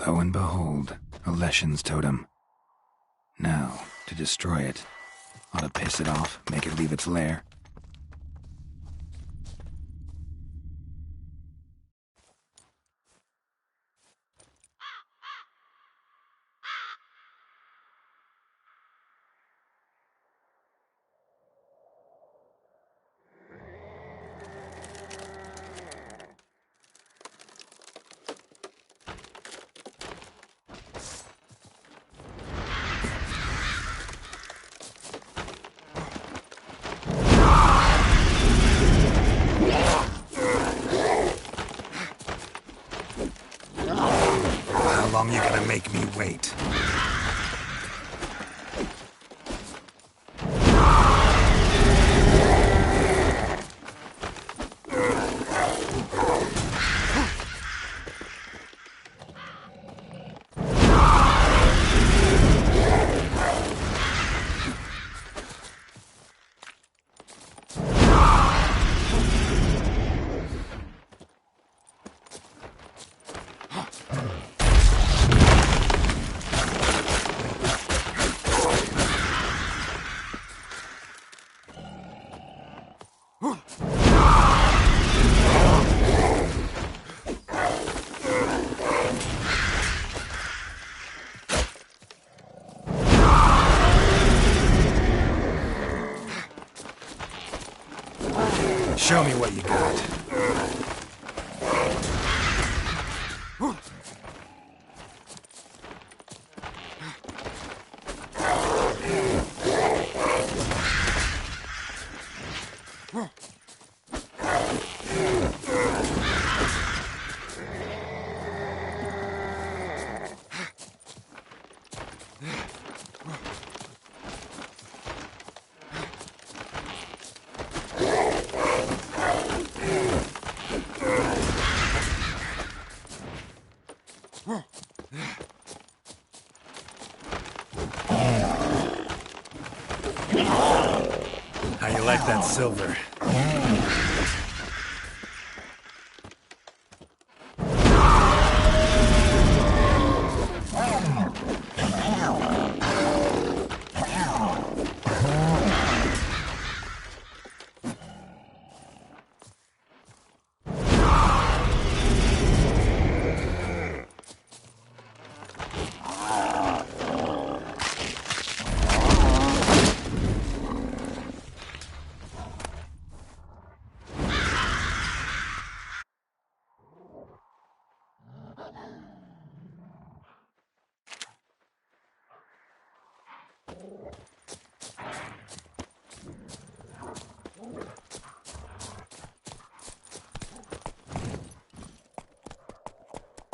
Lo and behold, a Leshen's totem. Now, to destroy it. Ought to piss it off, make it leave its lair. How long you gonna make me wait? Show me what you got. How you like that silver?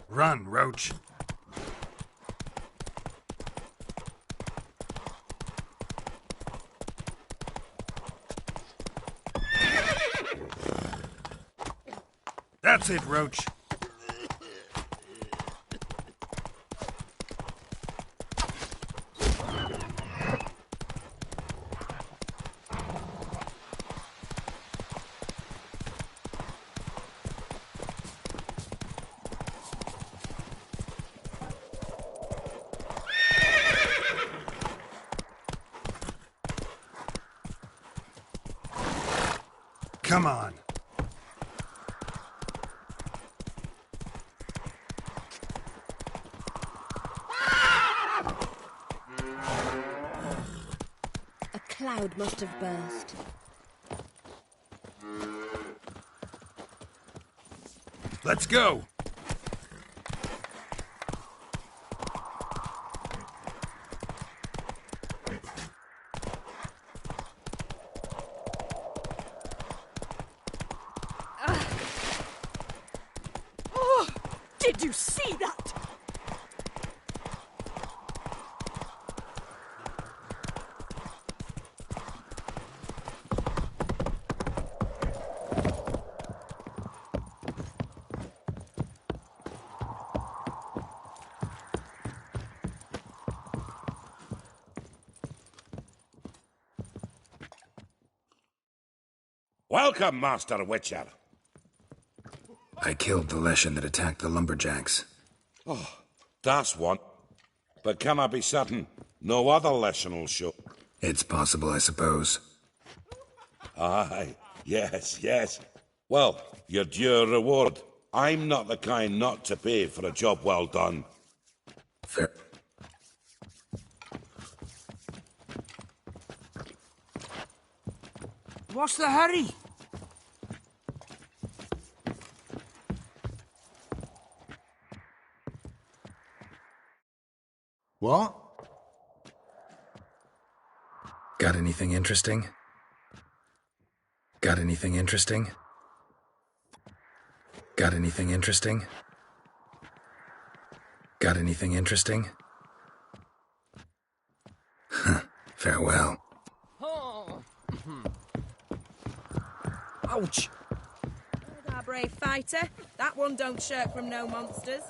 Run, Roach. That's it, Roach. Come on. A cloud must have burst. Let's go. Did you see that? Welcome, Master Wicher. I killed the Leshen that attacked the lumberjacks. Oh, That's one. But can I be certain no other lesson will show? It's possible, I suppose. Aye, yes. Well, your due reward. I'm not the kind not to pay for a job well done. Fair. What's the hurry? What? Got anything interesting? Got anything interesting? Got anything interesting? Got anything interesting? Farewell. Ouch! Well, our brave fighter. That one don't shirk from no monsters.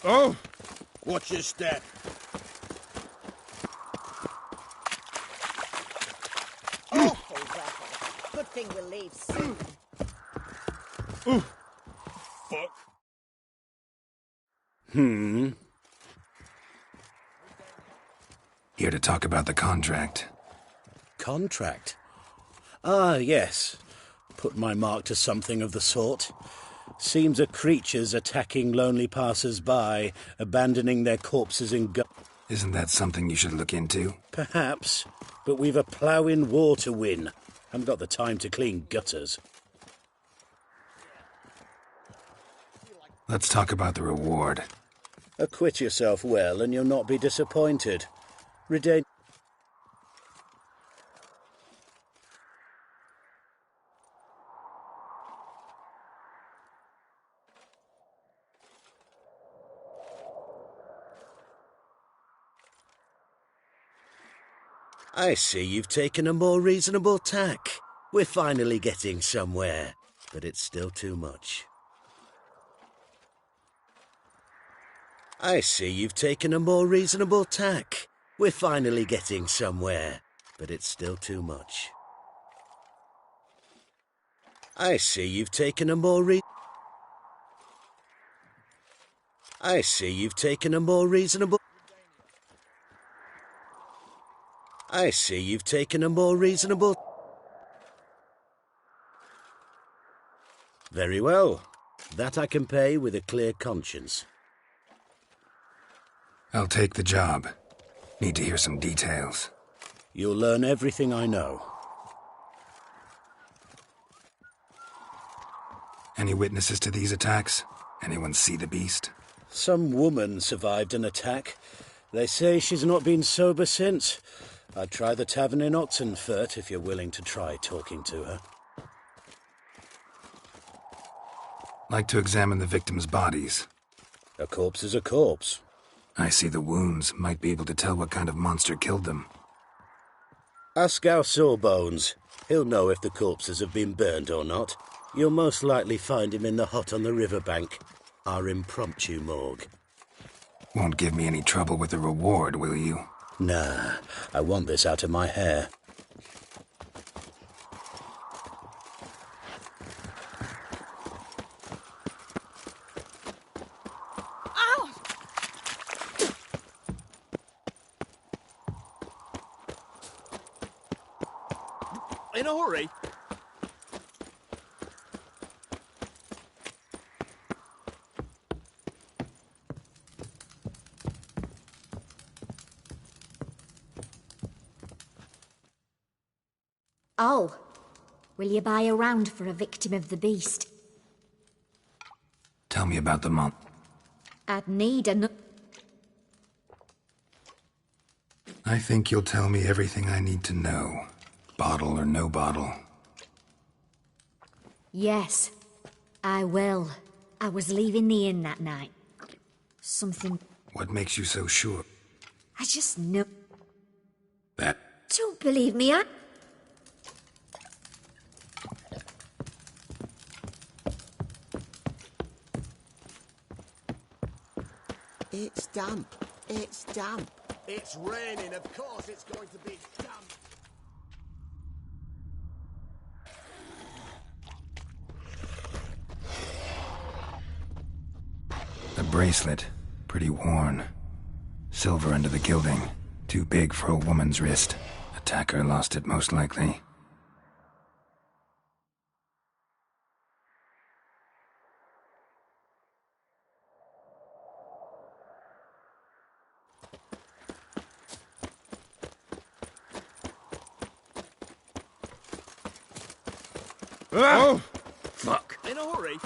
Oh! Watch your step. Awful weather. Good thing we'll leave soon. Fuck. Here to talk about the contract. Contract? Ah, yes. Put my mark to something of the sort. Seems a creature's attacking lonely passers-by, abandoning their corpses in Isn't that something you should look into? Perhaps, but we've a ploughing war to win. Haven't got the time to clean gutters. Let's talk about the reward. Acquit yourself well and you'll not be disappointed. Redain... I see you've taken a more reasonable tack. We're finally getting somewhere, but it's still too much. I see you've taken a more reasonable tack. We're finally getting somewhere, but it's still too much. I see you've taken a more I see you've taken a more reasonable... I see you've taken a more reasonable... Very well. That I can pay with a clear conscience. I'll take the job. Need to hear some details. You'll learn everything I know. Any witnesses to these attacks? Anyone see the beast? Some woman survived an attack. They say she's not been sober since. I'd try the tavern in Oxenfurt if you're willing to try talking to her. Like to examine the victims' bodies. A corpse is a corpse. I see the wounds. Might be able to tell what kind of monster killed them. Ask our Sawbones. He'll know if the corpses have been burned or not. You'll most likely find him in the hut on the riverbank. Our impromptu morgue. Won't give me any trouble with the reward, will you? Nah, I want this out of my hair. In a hurry? Oh, will you buy a round for a victim of the beast? Tell me about the month. I'd need a... I think you'll tell me everything I need to know. Bottle or no bottle. Yes, I will. I was leaving the inn that night. Something... What makes you so sure? I just know... That... Don't believe me, I... It's damp. It's damp. It's raining, of course it's going to be damp. The bracelet. Pretty worn. Silver under the gilding. Too big for a woman's wrist. Attacker lost it most likely. Oh! Fuck. In a hurry?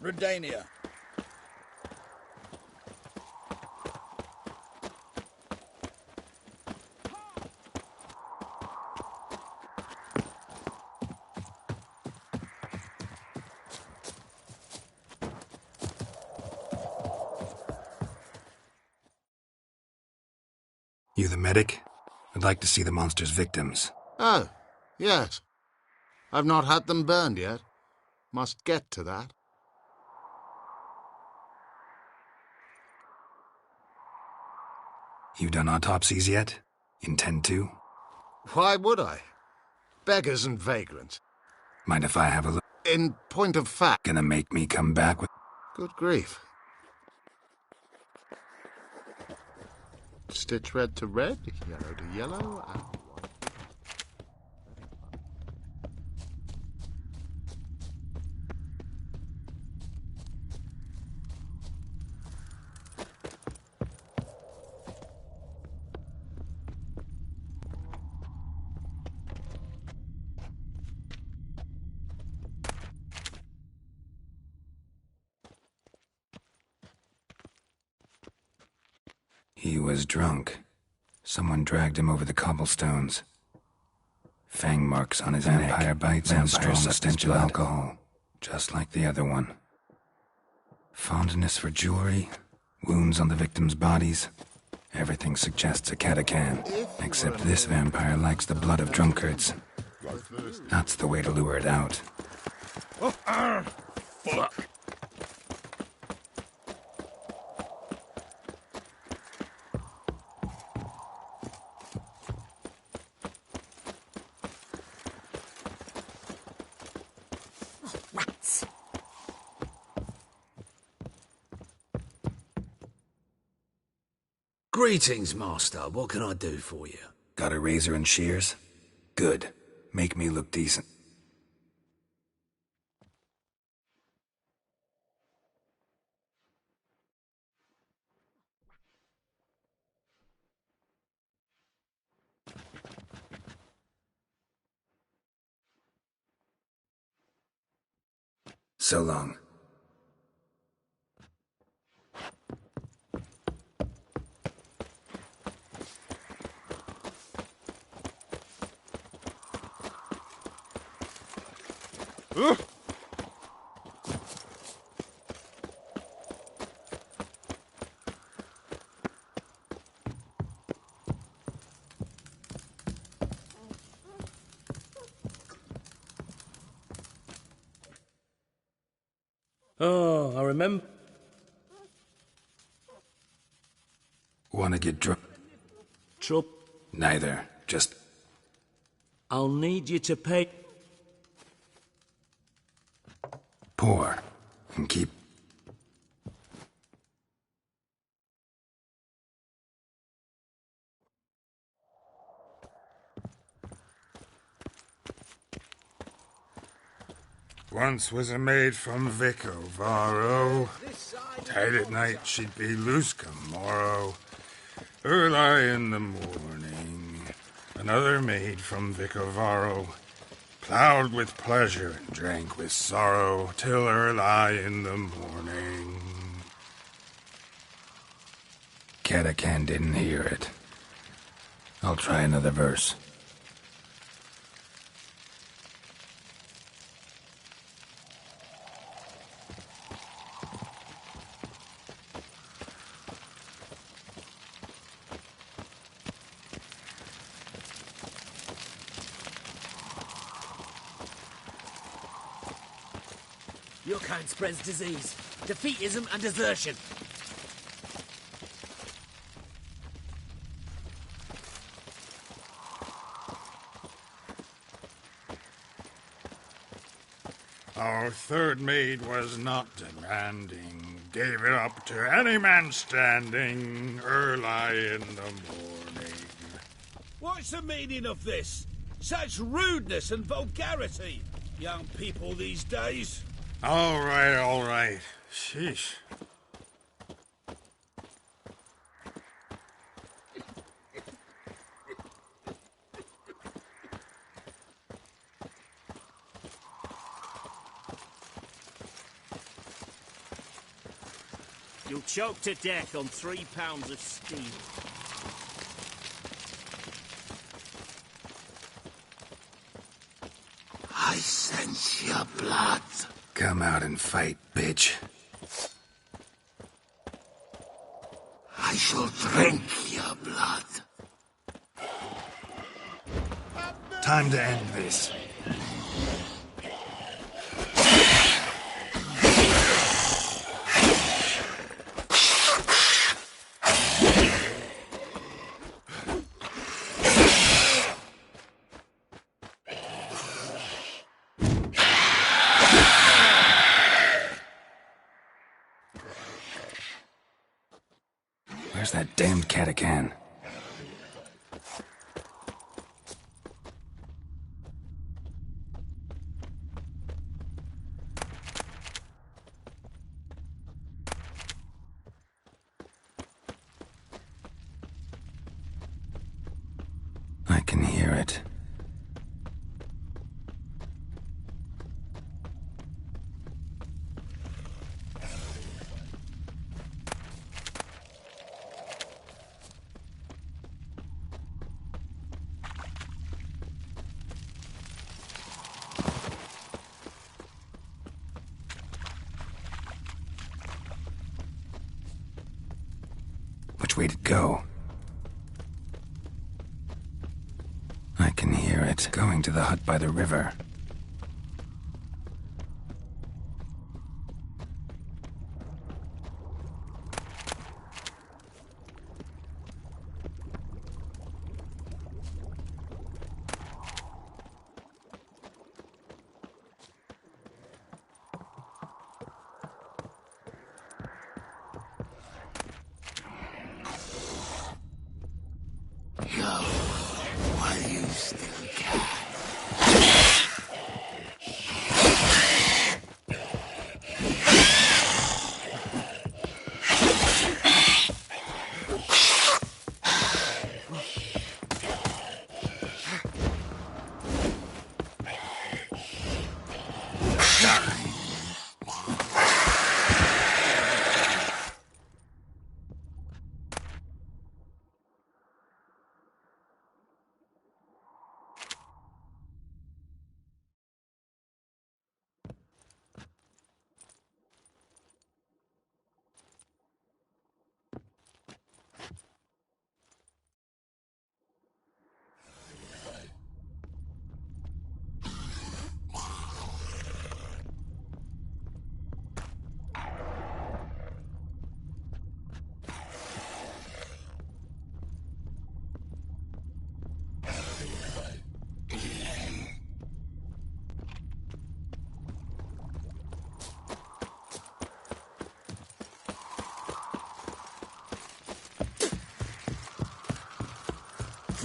Redania. You the medic? I'd like to see the monster's victims. Oh, yes. I've not had them burned yet. Must get to that. You done autopsies yet? Intend to? Why would I? Beggars and vagrants. Mind if I have a look? In point of fact... Gonna make me come back with... Good grief. Stitch red to red, yellow to yellow, and... He was drunk. Someone dragged him over the cobblestones. Fang marks on his neck. Vampire bites and strong stench of alcohol, just like the other one. Fondness for jewelry, wounds on the victims' bodies. Everything suggests a catacan, except this vampire likes the blood of drunkards. That's the way to lure it out. Fuck. Rats. Greetings, Master. What can I do for you? Got a razor and shears? Good. Make me look decent. So long. Oh, I remember. Wanna get drunk? Trouble. Neither. Just... I'll need you to pay... pour. And keep... once was a maid from Vicovaro. Tight at night she'd be loose come morrow. Early in the morning, another maid from Vicovaro plowed with pleasure and drank with sorrow till early in the morning. Catacan didn't hear it. I'll try another verse. Your kind spreads disease, defeatism and desertion. Our third maid was not demanding, gave it up to any man standing early in the morning. What's the meaning of this? Such rudeness and vulgarity. Young people these days. All right. Sheesh. You'll choke to death on 3 pounds of steam. I sense your blood. Come out and fight, bitch. I shall drink your blood. Time to end this. Where's that damned Catacan? I can hear it. Which way to go? I can hear it. Going to the hut by the river. While you still can.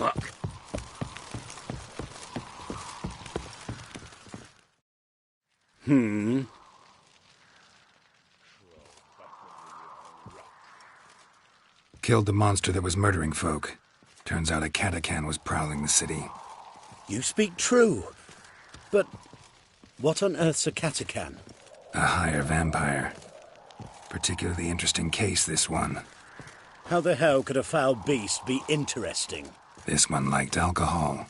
Fuck. Killed the monster that was murdering folk. Turns out a catacan was prowling the city. You speak true. But what on earth's a catacan? A higher vampire. Particularly interesting case, this one. How the hell could a foul beast be interesting? This one liked alcohol.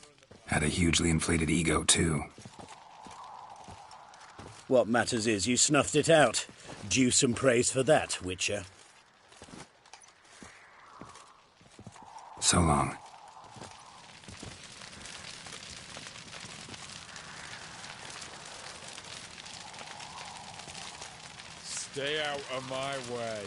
Had a hugely inflated ego, too. What matters is you snuffed it out. Due some praise for that, Wicher. So long. Stay out of my way.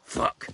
Fuck.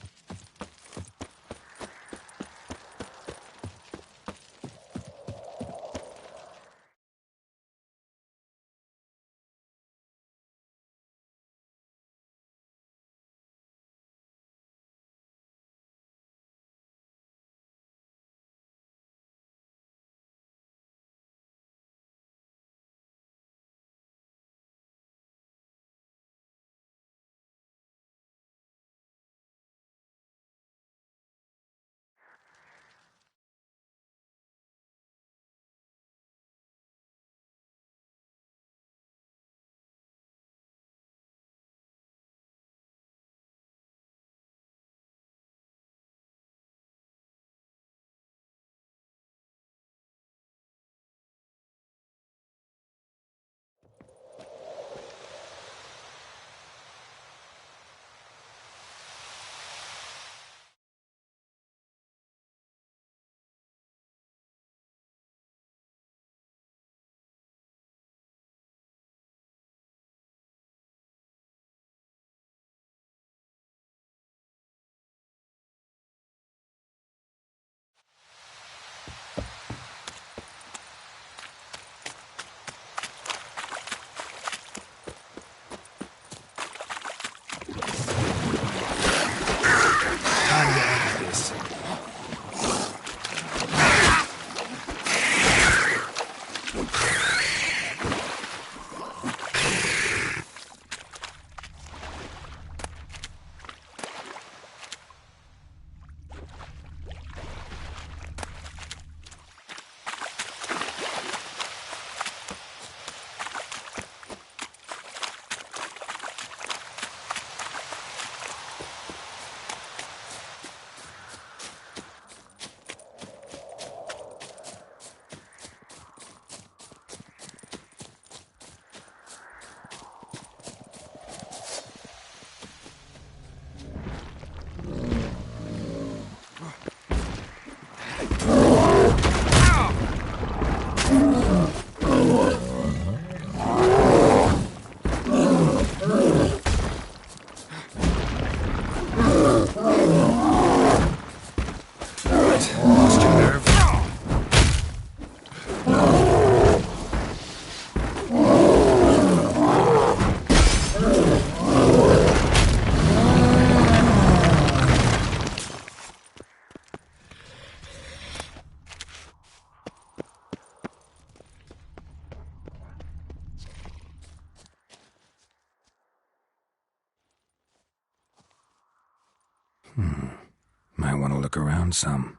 Might want to look around some.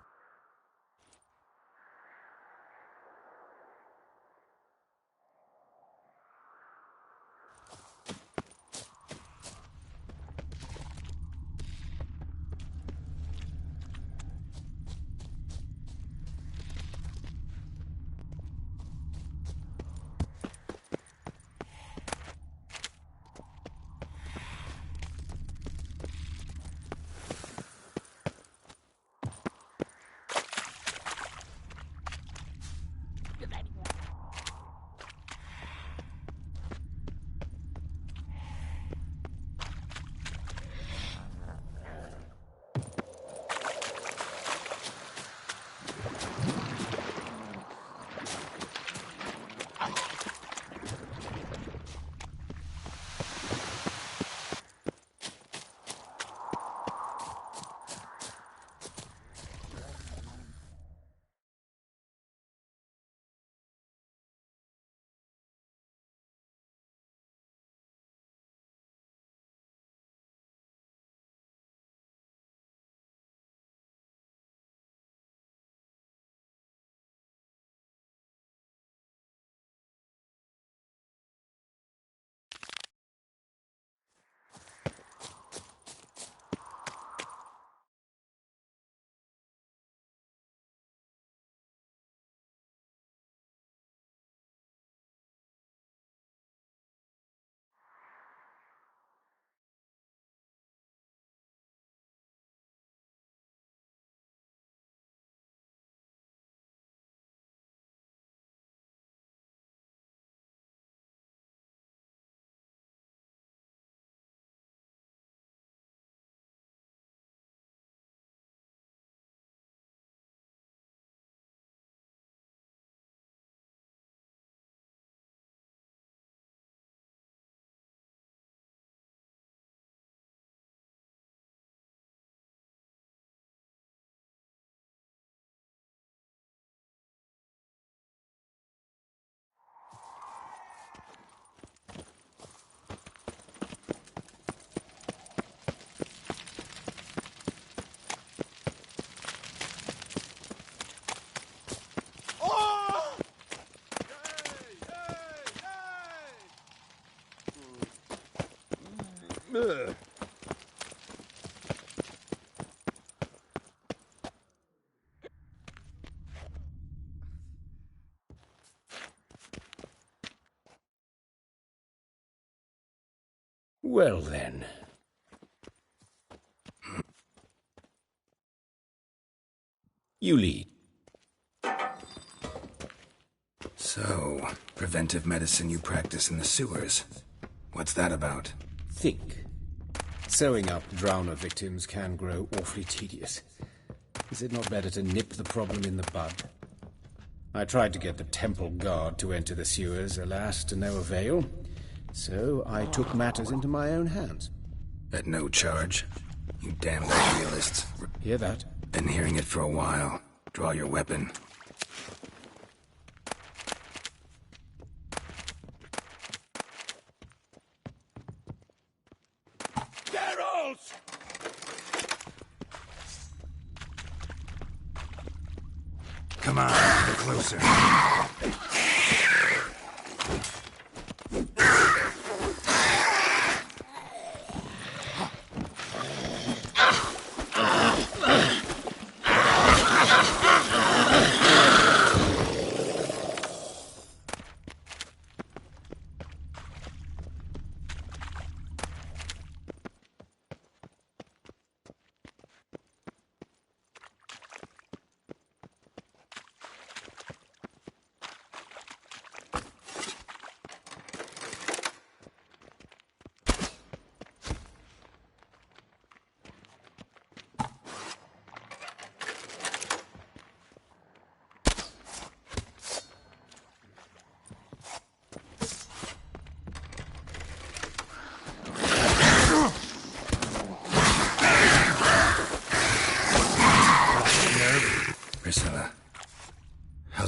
Well then. You lead. So, preventive medicine you practice in the sewers. What's that about? Think. Sewing up drowner victims can grow awfully tedious. Is it not better to nip the problem in the bud? I tried to get the temple guard to enter the sewers, alas, to no avail. So I took matters into my own hands. At no charge? You damned idealists. Hear that? Been hearing it for a while. Draw your weapon. Geralt! Come on, get closer.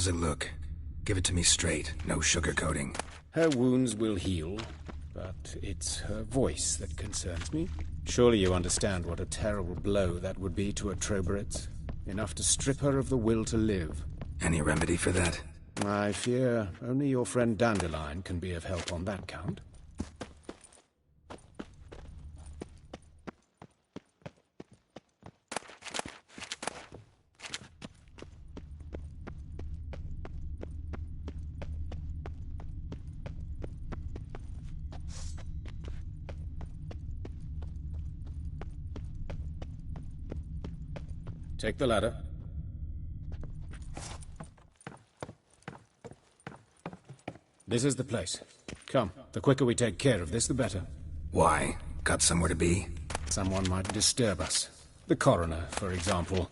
How's it look? Give it to me straight, no sugarcoating. Her wounds will heal, but it's her voice that concerns me. Surely you understand what a terrible blow that would be to a Troberet. Enough to strip her of the will to live. Any remedy for that? I fear only your friend Dandelion can be of help on that count. Take the ladder. This is the place. Come, the quicker we take care of this, the better. Why? Got somewhere to be? Someone might disturb us. The coroner, for example.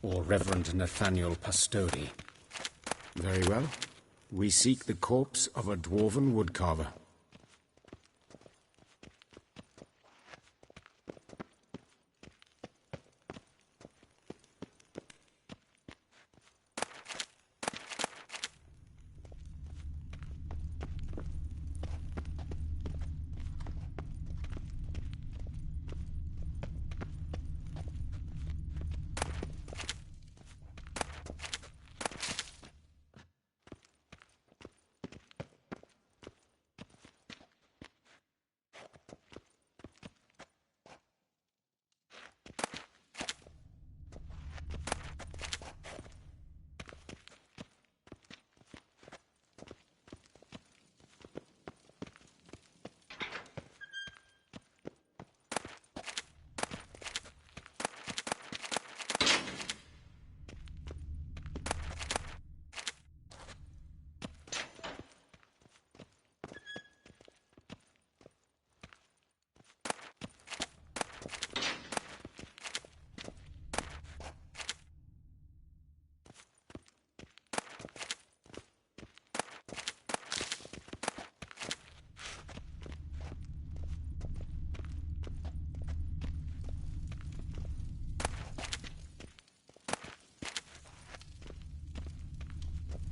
Or Reverend Nathaniel Pastodi. Very well. We seek the corpse of a dwarven woodcarver.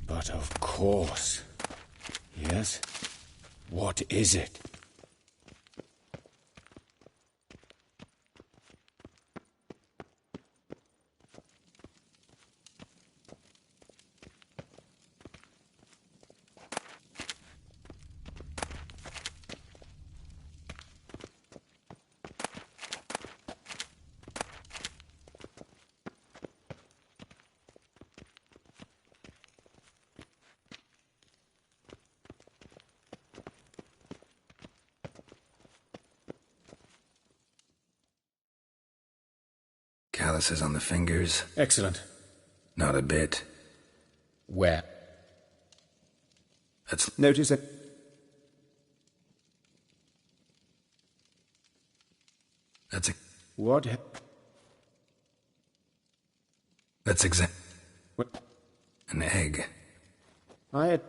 But of course. Yes? What is it? calluses on the fingers. Excellent. Not a bit. Where? Let's Notice that... That's a... What? Let's examine... What? An egg. I had...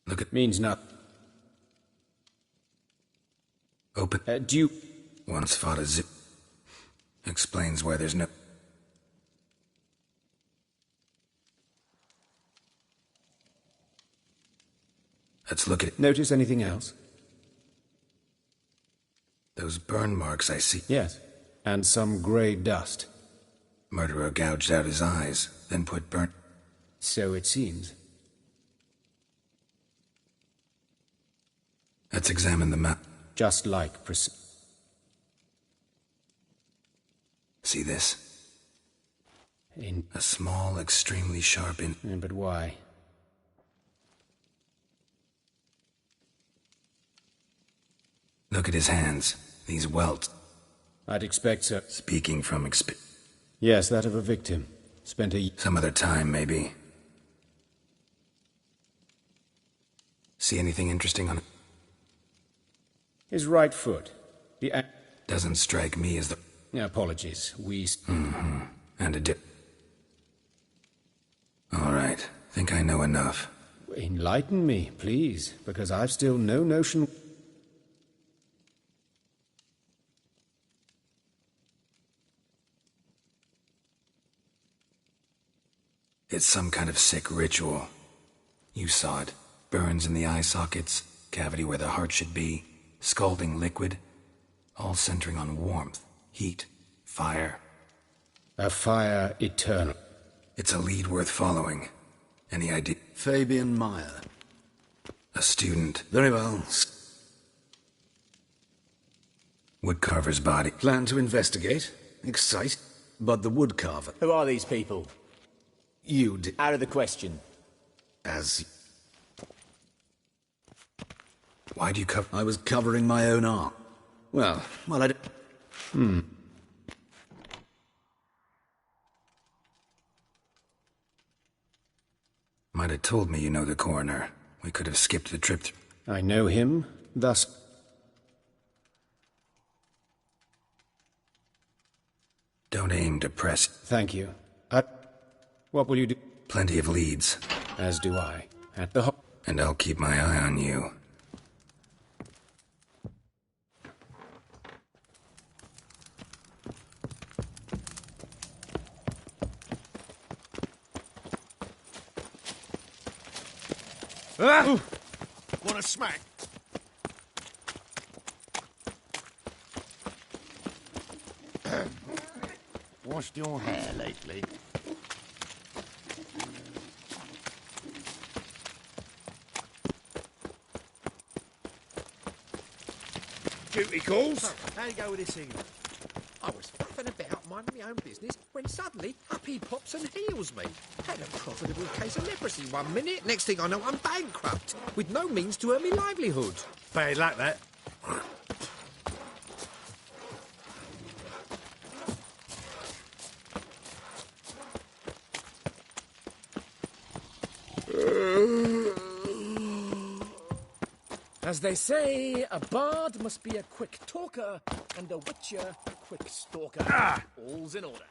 Look at... Means nothing. Open... Do you... Once fought a zoo. Explains why there's no... Let's look at it. Notice anything else? Those burn marks I see. Yes. And some grey dust. Murderer gouged out his eyes, then put burnt... So it seems. Let's examine the map. Just like... See this? In... A small, extremely sharp But why? Look at his hands. These welts. I'd expect so. Speaking from Yes, that of a victim. Spent a... Some other time, maybe. See anything interesting on it? His right foot. Doesn't strike me as the... Apologies. We... And a dip. All right. Think I know enough. Enlighten me, please, because I've still no notion... It's some kind of sick ritual. You saw it. Burns in the eye sockets, cavity where the heart should be, scalding liquid, all centering on warmth, heat, fire. A fire eternal. It's a lead worth following. Any idea? Fabian Meyer. A student. Very well. Woodcarver's body. Plan to investigate. Excite. But the woodcarver... Who are these people? You did... Out of the question. As... Why do you cover... I was covering my own arm. Well, I... Might have told me you know the coroner. We could have skipped the trip I know him, thus... Don't aim to press. Thank you. What will you do? Plenty of leads. As do I. At the And I'll keep my eye on you. Want a smack? Washed your hair lately? Duty calls? So, how you go with this evening? I was faffing about minding my own business when suddenly up he pops and heals me. Had a profitable case of leprosy 1 minute, next thing I know I'm bankrupt, with no means to earn me livelihood. Bad like that. As they say, a bard must be a quick talker, and a witcher a quick stalker. All's in order.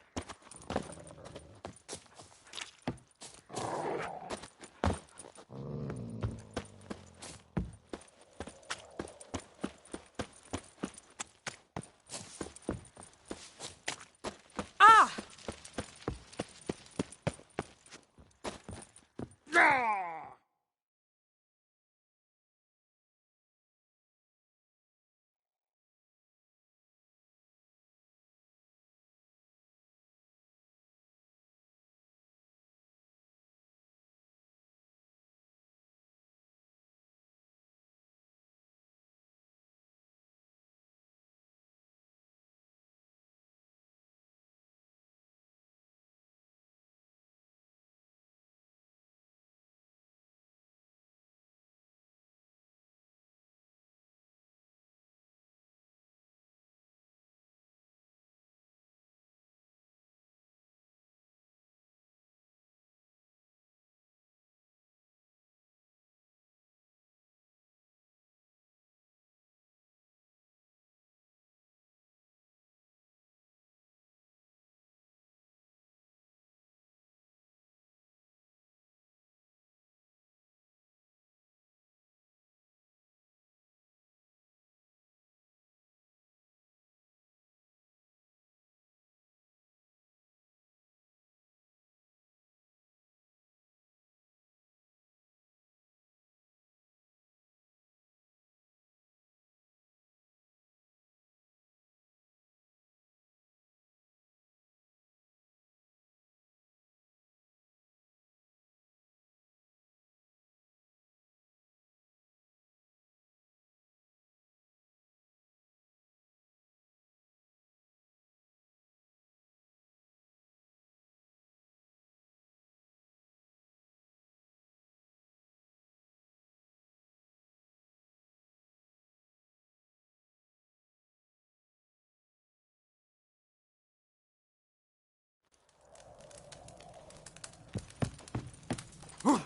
Double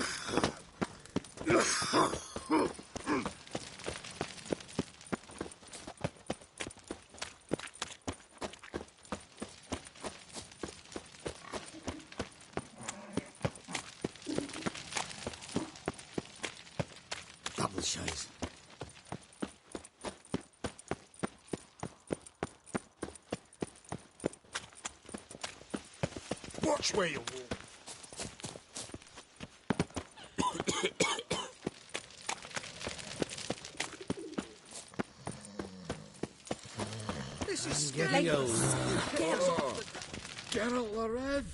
shades. Watch where you walk. This is Getting old. Geralt the Rev.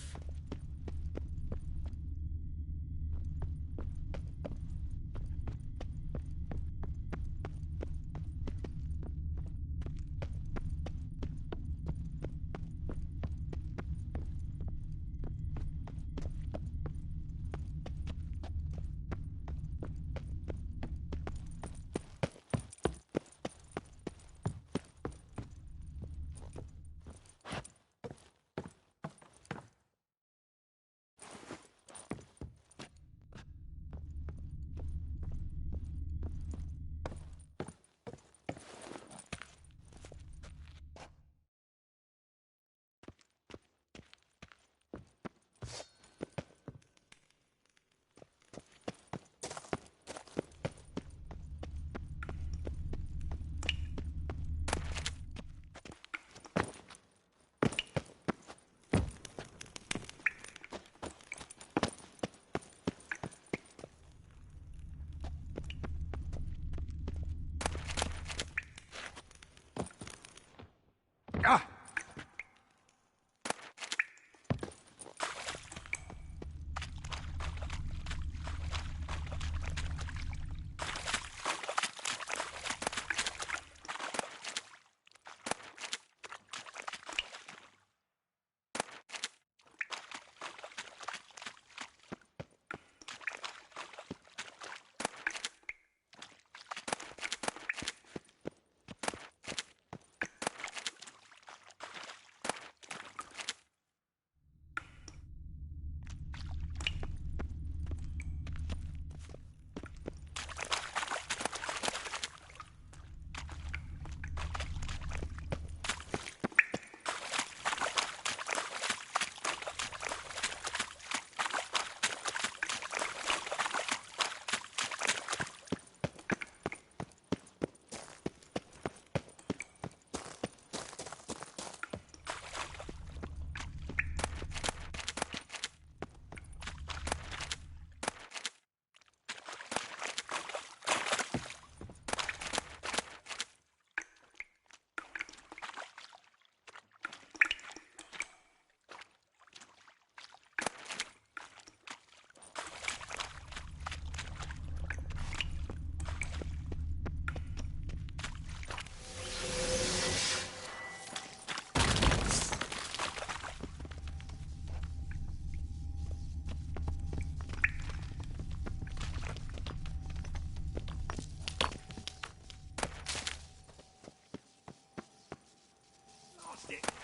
Ah!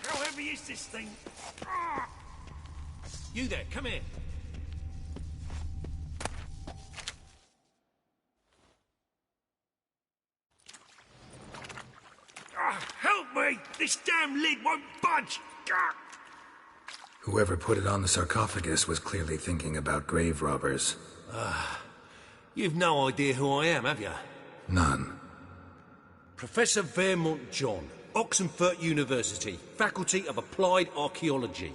How heavy is this thing? You there, come here. Help me! This damn lid won't budge! Whoever put it on the sarcophagus was clearly thinking about grave robbers. You've no idea who I am, have you? None. Professor Vermont John, Oxenford University, Faculty of Applied Archaeology.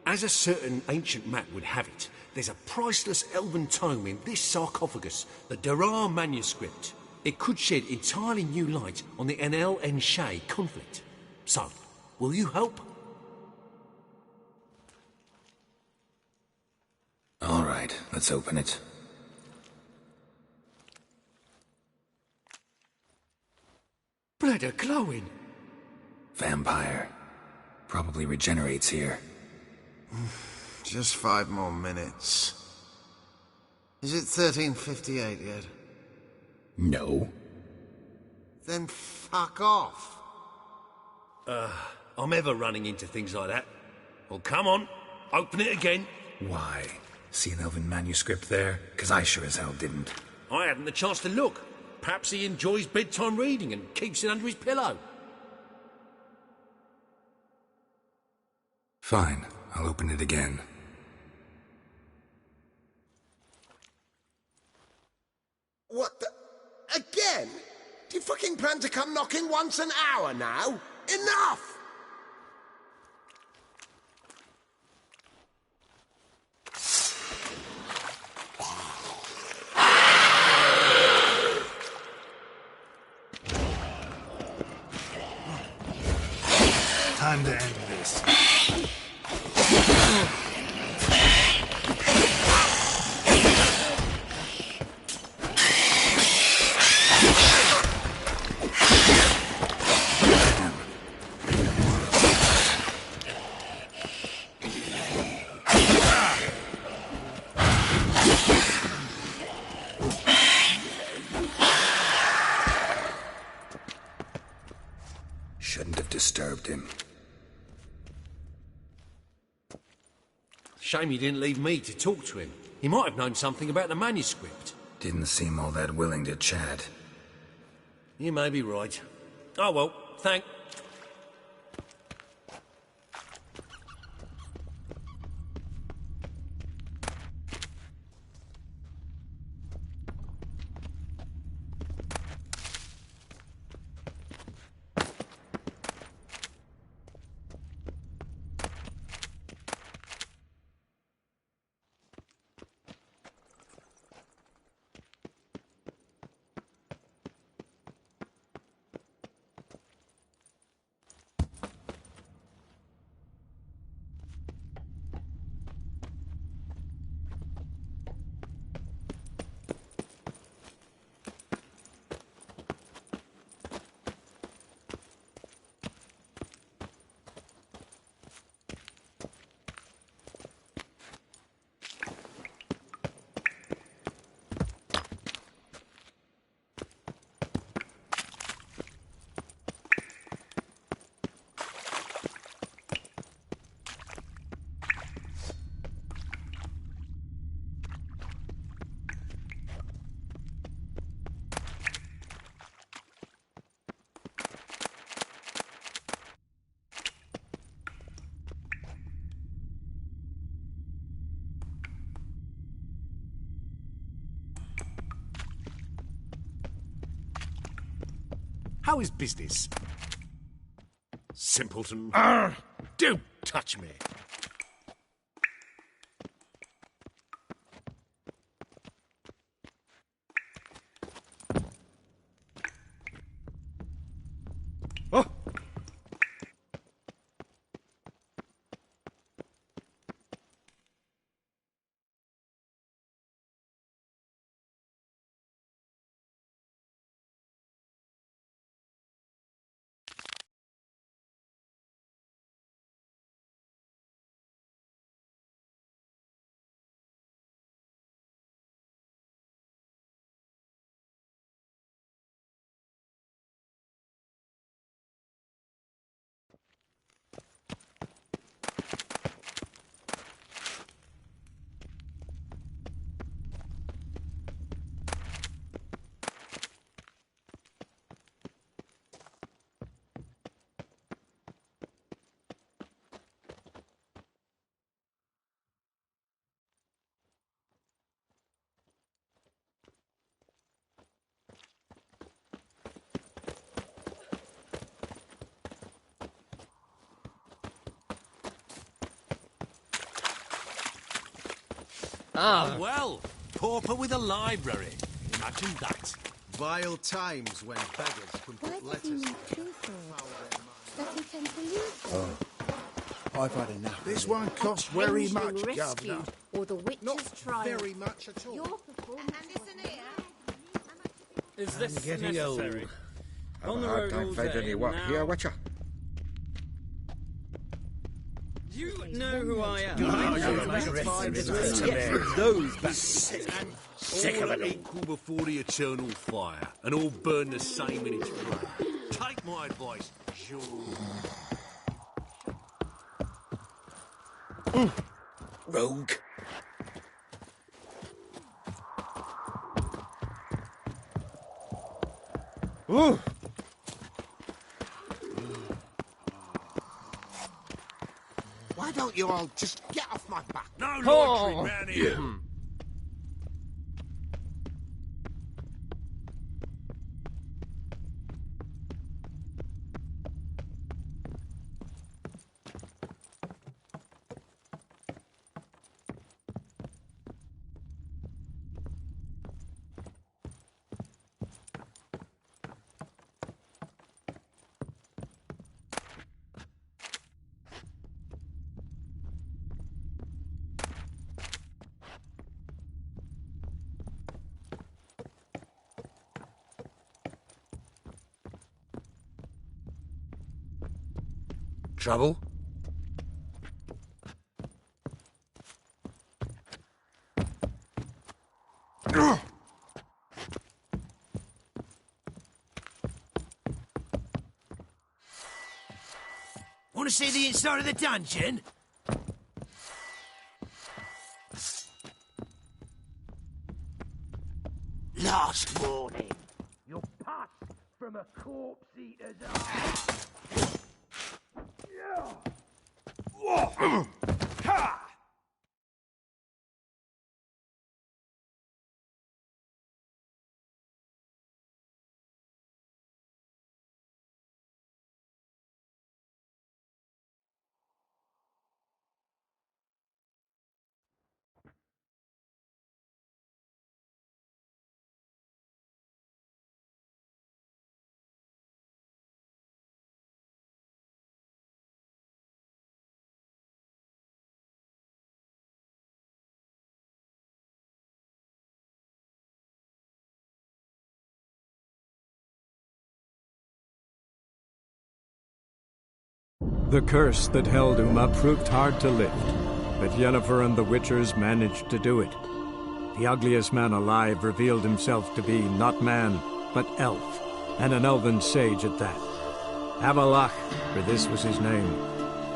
As a certain ancient map would have it, there's a priceless elven tome in this sarcophagus, the Durar manuscript. It could shed entirely new light on the Enel and Shay conflict. So, will you help? All right, let's open it. Blood are glowing. Vampire. Probably regenerates here. Just 5 more minutes. Is it 1358 yet? No. Then fuck off. I'm ever running into things like that. Well, come on, open it again. Why? See an elven manuscript there? 'Cause I sure as hell didn't. I hadn't the chance to look. Perhaps he enjoys bedtime reading and keeps it under his pillow. Fine, I'll open it again. What the... Again? Do you fucking plan to come knocking once an hour now? Enough! Time to end this. Shouldn't have disturbed him. Shame he didn't leave me to talk to him. He might have known something about the manuscript. Didn't seem all that willing to chat. You may be right. Oh well, thank... How is business? Simpleton. Don't touch me. Oh! Ah, well, pauper with a library. Imagine that. Vile times when beggars could put letters. I've had enough. This won't cost very much, Governor. Or the witch's Not trial. very much at all. Your performance. Is this I'm getting necessary? old. On the road all day now. Wicher. You know who I am. Sick of it. Equal before the eternal fire, and all burn the same in its flame. Take my advice, Rogue. Ooh. Why don't you all just get off my back? No loitering round here. Trouble? Want to see the inside of the dungeon? Last warning. You'll pass from a corpse eater's eye. Ha! The curse that held Uma proved hard to lift, but Yennefer and the Witchers managed to do it. The ugliest man alive revealed himself to be not man, but elf, and an elven sage at that. Avalach, for this was his name,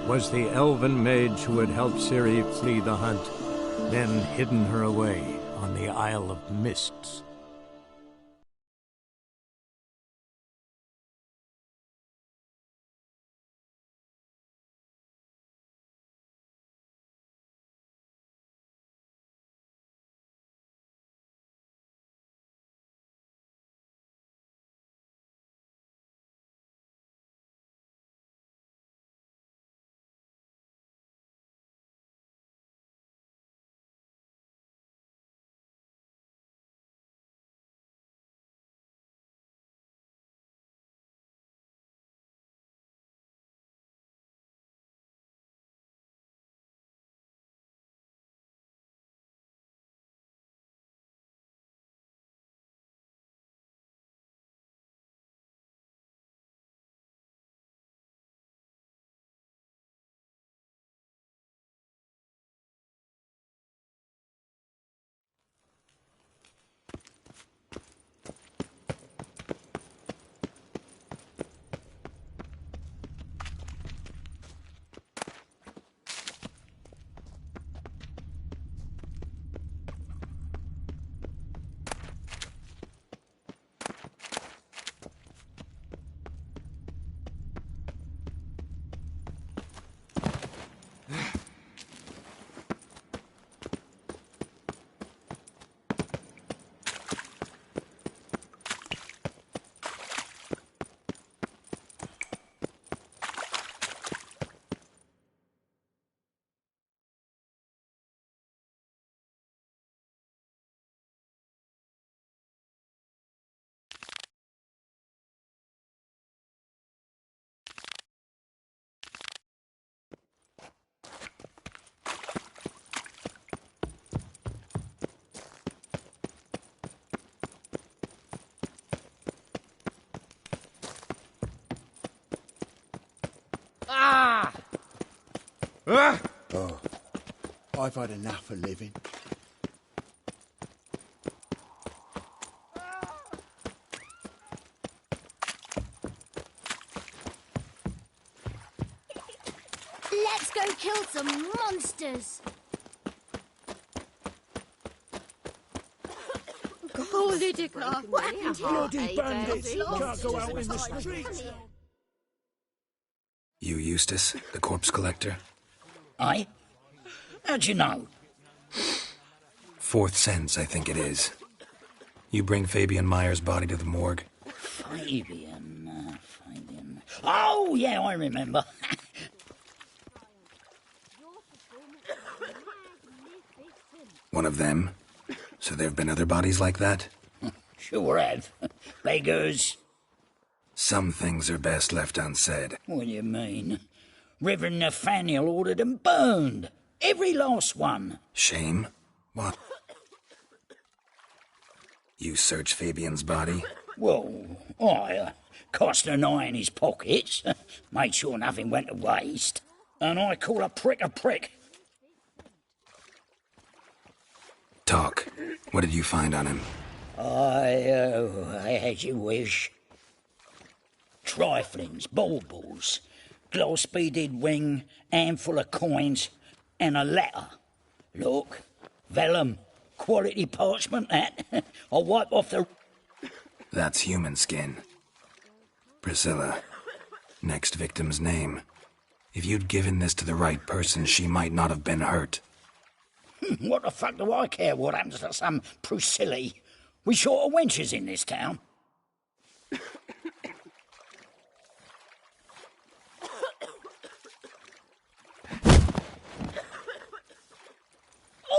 was the elven mage who had helped Ciri flee the hunt, then hidden her away on the Isle of Mists. Ah! Oh, I've had enough of living. Let's go kill some monsters! God, Oh, Lydica, what happened here? Bloody bandits! Can't go out in the streets. You Eustace, the corpse collector? Aye? How'd you know? Fourth sense, I think it is. You bring Fabian Meyer's body to the morgue? Fabian. Oh, yeah, I remember. One of them? So there have been other bodies like that? Sure have. Beggars. Some things are best left unsaid. What do you mean? Reverend Nathaniel ordered them burned. Every last one. Shame? What? You search Fabian's body? Well, I cast an eye in his pockets, made sure nothing went to waste, and I call a prick a prick. Talk. What did you find on him? As you wish. Triflings, baubles, glass-beaded ring, handful of coins, and a letter. Look, vellum, quality parchment, that. I'll wipe off the... That's human skin. Priscilla. Next victim's name. If you'd given this to the right person, she might not have been hurt. What the fuck do I care what happens to some Priscilla? We short of wenches in this town.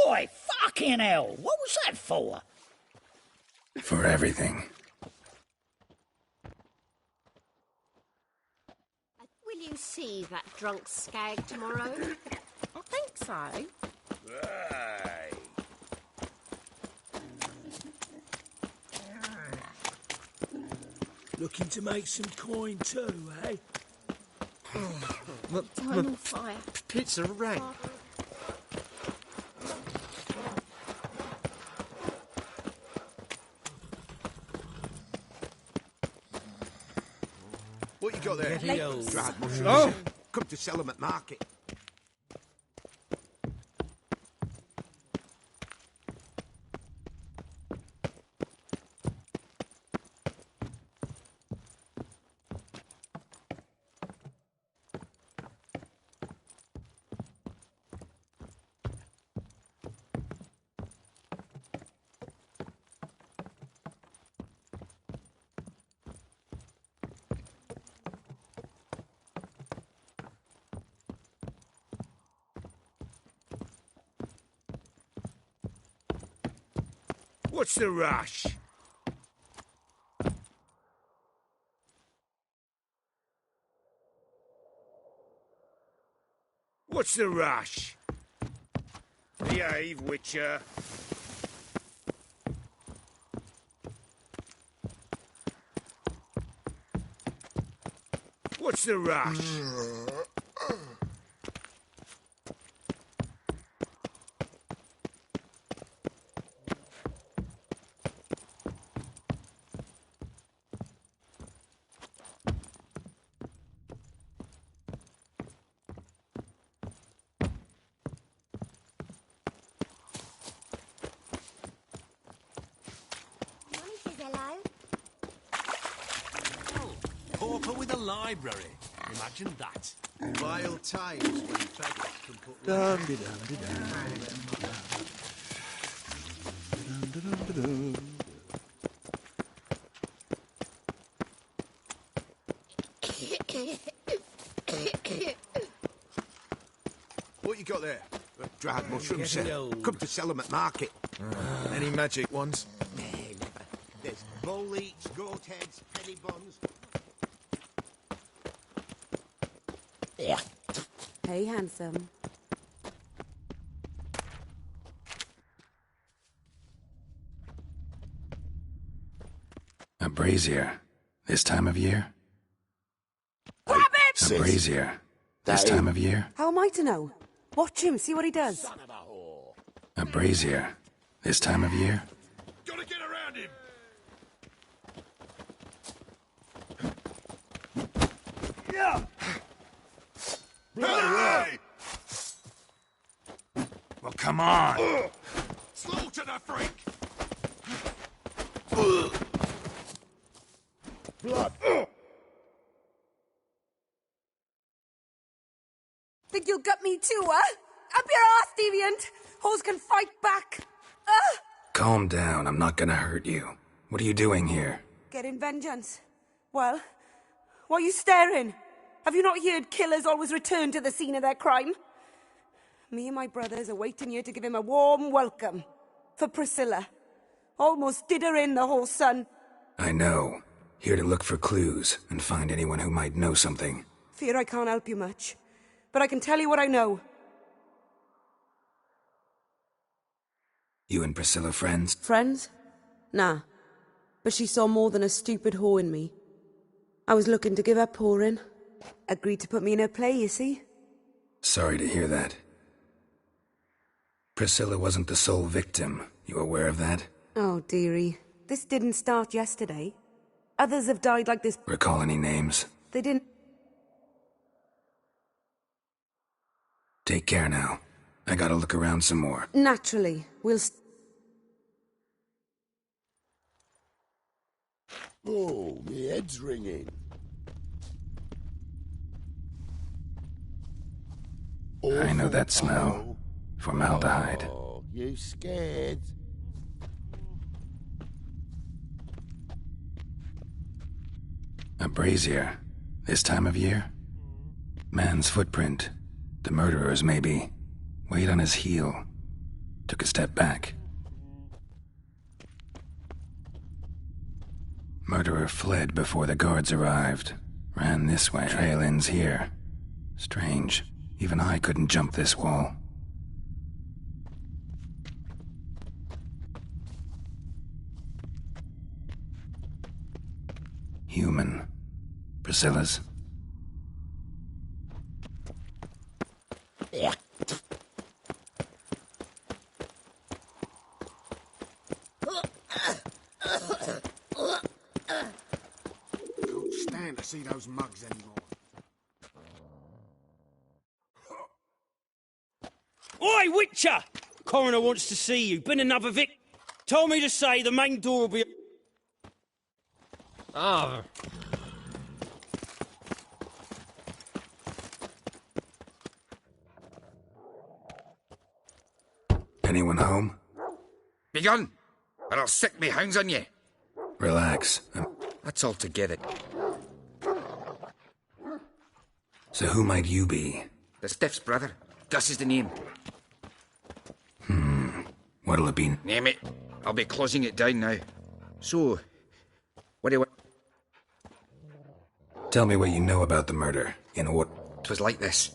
Oi, fucking hell! What was that for? For everything. Will you see that drunk skag tomorrow? I think so. Aye. Looking to make some coin too, eh? Time on fire. Pizza rank. What you got there? Dried mushrooms. Oh! Come to sell them at market. What's the rush? What's the rush? Behave, Wicher. What's the rush? Pauper with a library. Imagine that. Vile times when faggots can put... What you got there? Dried mushrooms, sir. Come to sell them at market. Any magic ones? Never. There's bull leeks, goat heads, penny buns. Yeah. Hey, handsome. A brazier. This time of year? Grab it! A brazier. This time of year? How am I to know? Watch him, see what he does. A brazier. This time of year? Gotta get around him! Yeah! Hey! Well, come on. Slaughter the freak! Blood. Think you'll gut me too, huh? Up your ass, deviant! Hoes can fight back! Calm down, I'm not gonna hurt you. What are you doing here? Getting vengeance. Well, why are you staring? Have you not heard killers always return to the scene of their crime? Me and my brothers are waiting here to give him a warm welcome. For Priscilla. Almost did her in, the whole son. I know. Here to look for clues and find anyone who might know something. Fear I can't help you much. But I can tell you what I know. You and Priscilla friends? Friends? Nah. But she saw more than a stupid whore in me. I was looking to give her pouring. Agreed to put me in her play, you see? Sorry to hear that. Priscilla wasn't the sole victim. You aware of that? Oh, dearie. This didn't start yesterday. Others have died like this. Recall any names? They didn't... Take care now. I gotta look around some more. Naturally. We'll... Oh, my head's ringing. I know that smell. Formaldehyde. Oh, you scared? A brazier. This time of year? Man's footprint. The murderer's maybe. Weighed on his heel. Took a step back. Murderer fled before the guards arrived. Ran this way. Trail ends here. Strange. Even I couldn't jump this wall. Human. Priscilla's. Yeah. Can't stand to see those mugs anymore. Oi, Wicher! Coroner wants to see you. Been another told me to say the main door will be... Ah. Anyone home? Be gone, or I'll sick me hounds on you. Relax. That's all together. So who might you be? The Stiff's brother. Gus is the name. What'll it be? Name it. I'll be closing it down now. So, what do you want? Tell me what you know about the murder. In what? 'Twas like this.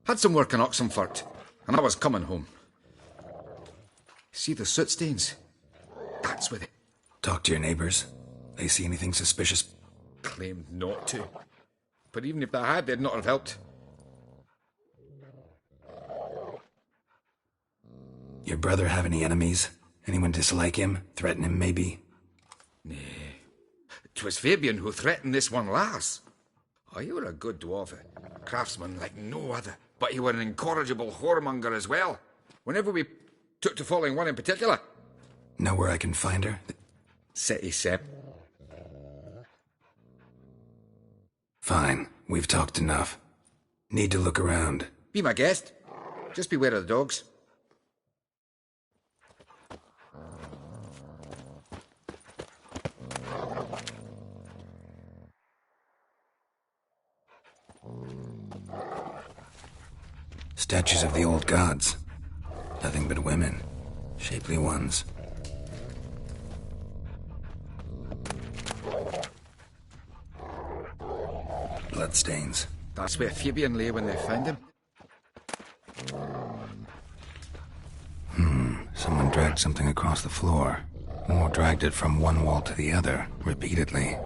Had some work in Oxenfurt, and I was coming home. See the soot stains? That's with it. Talk to your neighbors. They see anything suspicious? Claimed not to. But even if they had, they'd not have helped. Your brother have any enemies? Anyone dislike him? Threaten him, maybe? Nay. 'Twas Fabian who threatened this one last. Oh, you were a good dwarf, a craftsman like no other. But you were an incorrigible whoremonger as well. Whenever we took to following one in particular. Know where I can find her? City Sep. Fine. We've talked enough. Need to look around. Be my guest. Just beware of the dogs. Statues of the old gods. Nothing but women. Shapely ones. Bloodstains. That's where Fabian lay when they found him. Someone dragged something across the floor. Or dragged it from one wall to the other, repeatedly.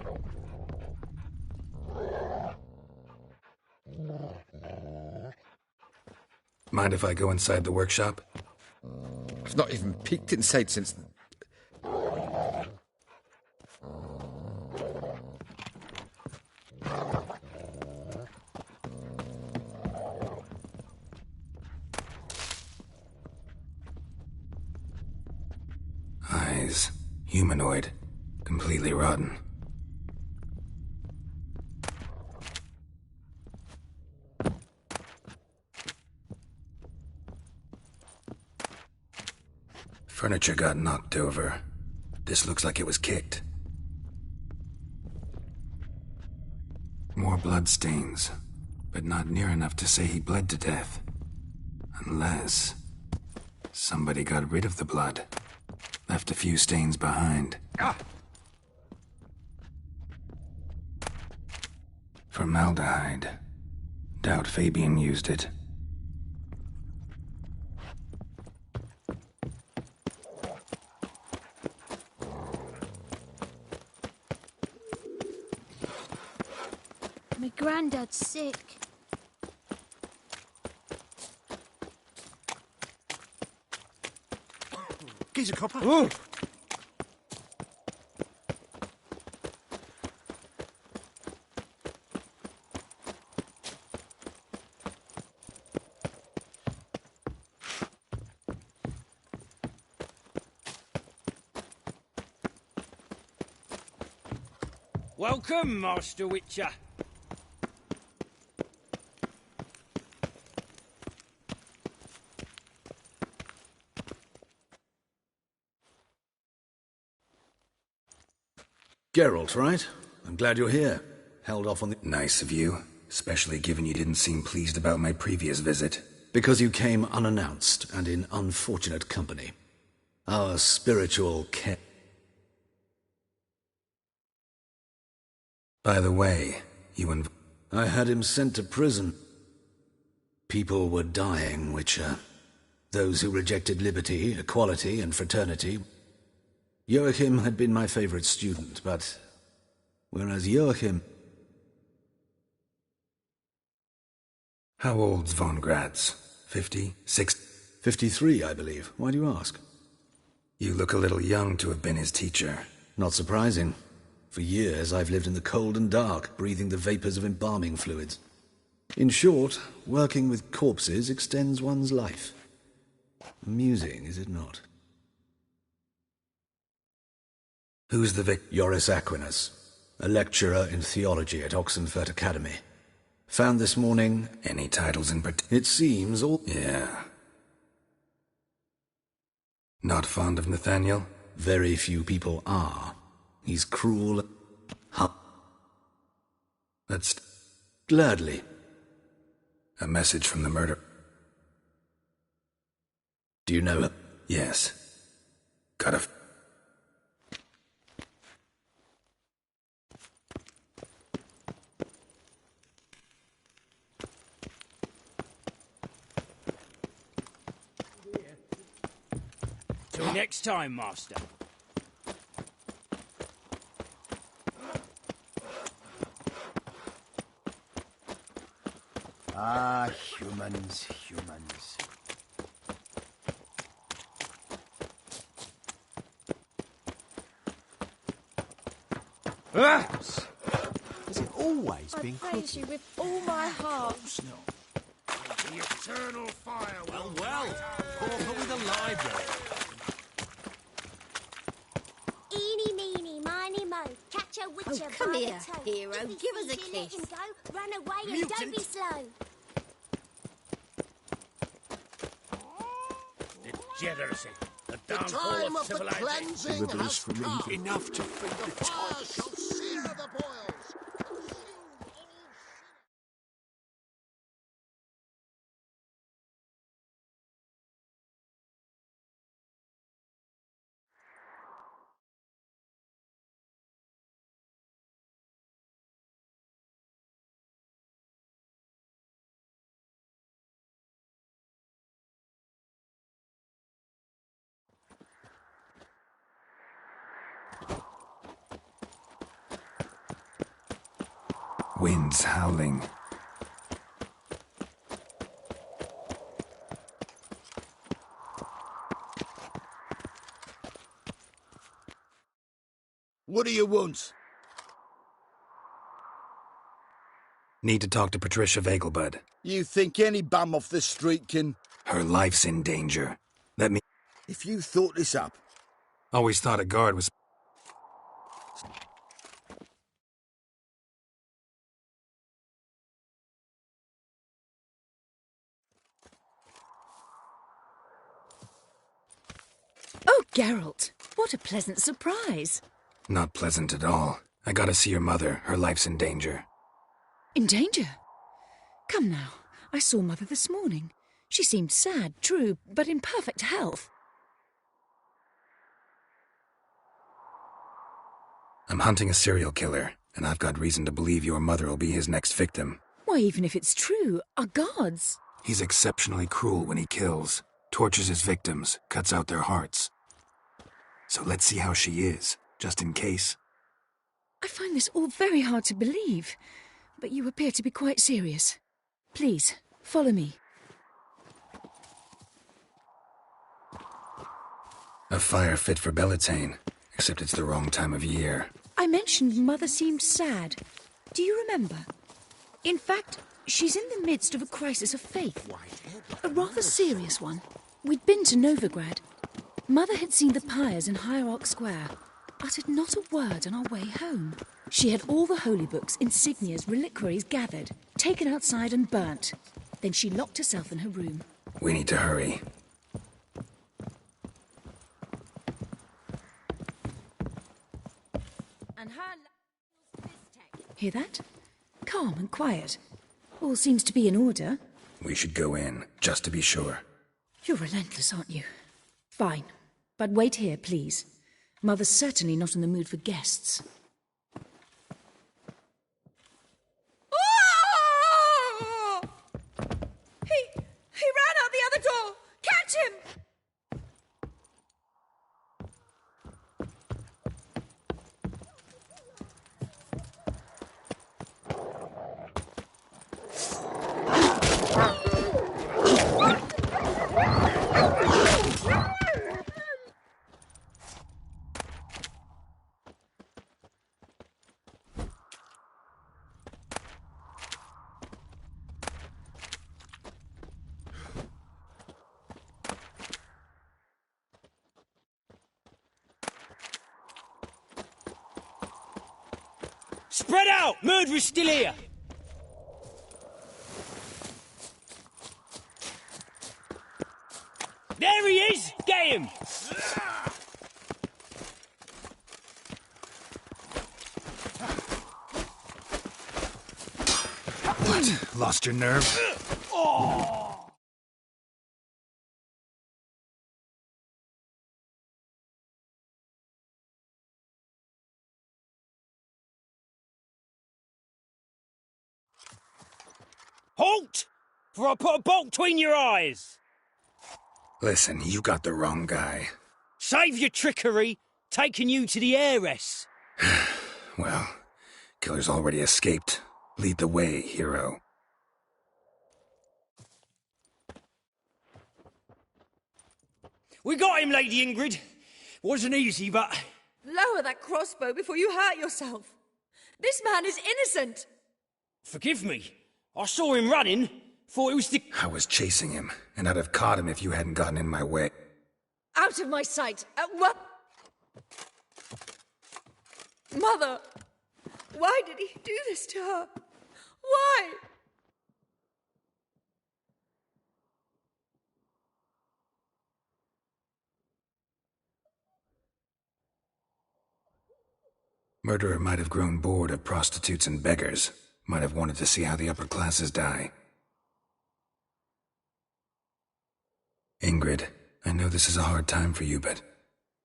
Mind if I go inside the workshop? I've not even peeked inside since... Eyes. Humanoid. Completely rotten. Furniture got knocked over. This looks like it was kicked. More bloodstains, but not near enough to say he bled to death. Unless somebody got rid of the blood. Left a few stains behind. Formaldehyde. Doubt Fabian used it. My granddad's sick. Geezer copper. Ooh. Welcome, Master Wicher. Geralt, right? I'm glad you're here. Held off on the... Nice of you, especially given you didn't seem pleased about my previous visit. Because you came unannounced and in unfortunate company. Our spiritual care... By the way, you and... I had him sent to prison. People were dying, Wicher. Those who rejected liberty, equality, and fraternity. Joachim had been my favorite student, but... whereas Joachim... How old's von Graz? 50? 60? 53, I believe. Why do you ask? You look a little young to have been his teacher. Not surprising. For years, I've lived in the cold and dark, breathing the vapors of embalming fluids. In short, working with corpses extends one's life. Amusing, is it not? Who's the vic? Joris Aquinas, a lecturer in theology at Oxenfurt Academy. Found this morning... Any titles in particular? It seems all... Yeah. Not fond of Nathaniel? Very few people are. He's cruel... Let's... Gladly. A message from the murder... Do you know her? Yes. Got a... Till next time, Master. Ah, humans, humans. Has it always been I praise you with all my heart. The eternal fire. Well, pauper with a library. Eeny, meeny, miny, mo. Catch a witcher Oh, come by here, the toe. hero. If he Give us a sees you, let kiss. him go. Run away and don't be slow. Degeneracy. The The downfall time of of the civilization. cleansing Deliver us has from come. evil. Enough to feed The the fire tigers. shall sear the boils. Winds howling. What do you want? Need to talk to Patricia Vegelbud. You think any bum off the street can... Her life's in danger. Let me... If you thought this up... Always thought a guard was... Oh, Geralt, what a pleasant surprise. Not pleasant at all. I gotta see your mother. Her life's in danger. In danger? Come now, I saw Mother this morning. She seemed sad, true, but in perfect health. I'm hunting a serial killer, and I've got reason to believe your mother will be his next victim. Why, even if it's true, our gods. He's exceptionally cruel when he kills, tortures his victims, cuts out their hearts. So let's see how she is, just in case. I find this all very hard to believe, but you appear to be quite serious. Please, follow me. A fire fit for Bellatane, except it's the wrong time of year. I mentioned Mother seemed sad. Do you remember? In fact, she's in the midst of a crisis of faith. A rather serious one. We'd been to Novigrad. Mother had seen the pyres in Hierarch Square, uttered not a word on our way home. She had all the holy books, insignias, reliquaries gathered, taken outside and burnt. Then she locked herself in her room. We need to hurry. And hear that? Calm and quiet. All seems to be in order. We should go in, just to be sure. You're relentless, aren't you? Fine. But wait here, please. Mother's certainly not in the mood for guests. Oh! He ran out the other door! Catch him! Spread out! Murderer's still here! There he is! Get him! What? Lost your nerve? Halt! For I put a bolt between your eyes! Listen, you got the wrong guy. Save your trickery, taking you to the heiress. Well, killer's already escaped. Lead the way, hero. We got him, Lady Ingrid. Wasn't easy, but... Lower that crossbow before you hurt yourself. This man is innocent. Forgive me. I saw him running. Thought it was the... I was chasing him, and I'd have caught him if you hadn't gotten in my way. Out of my sight. What? Mother! Why did he do this to her? Why? Murderer might have grown bored of prostitutes and beggars. Might have wanted to see how the upper classes die. Ingrid, I know this is a hard time for you, but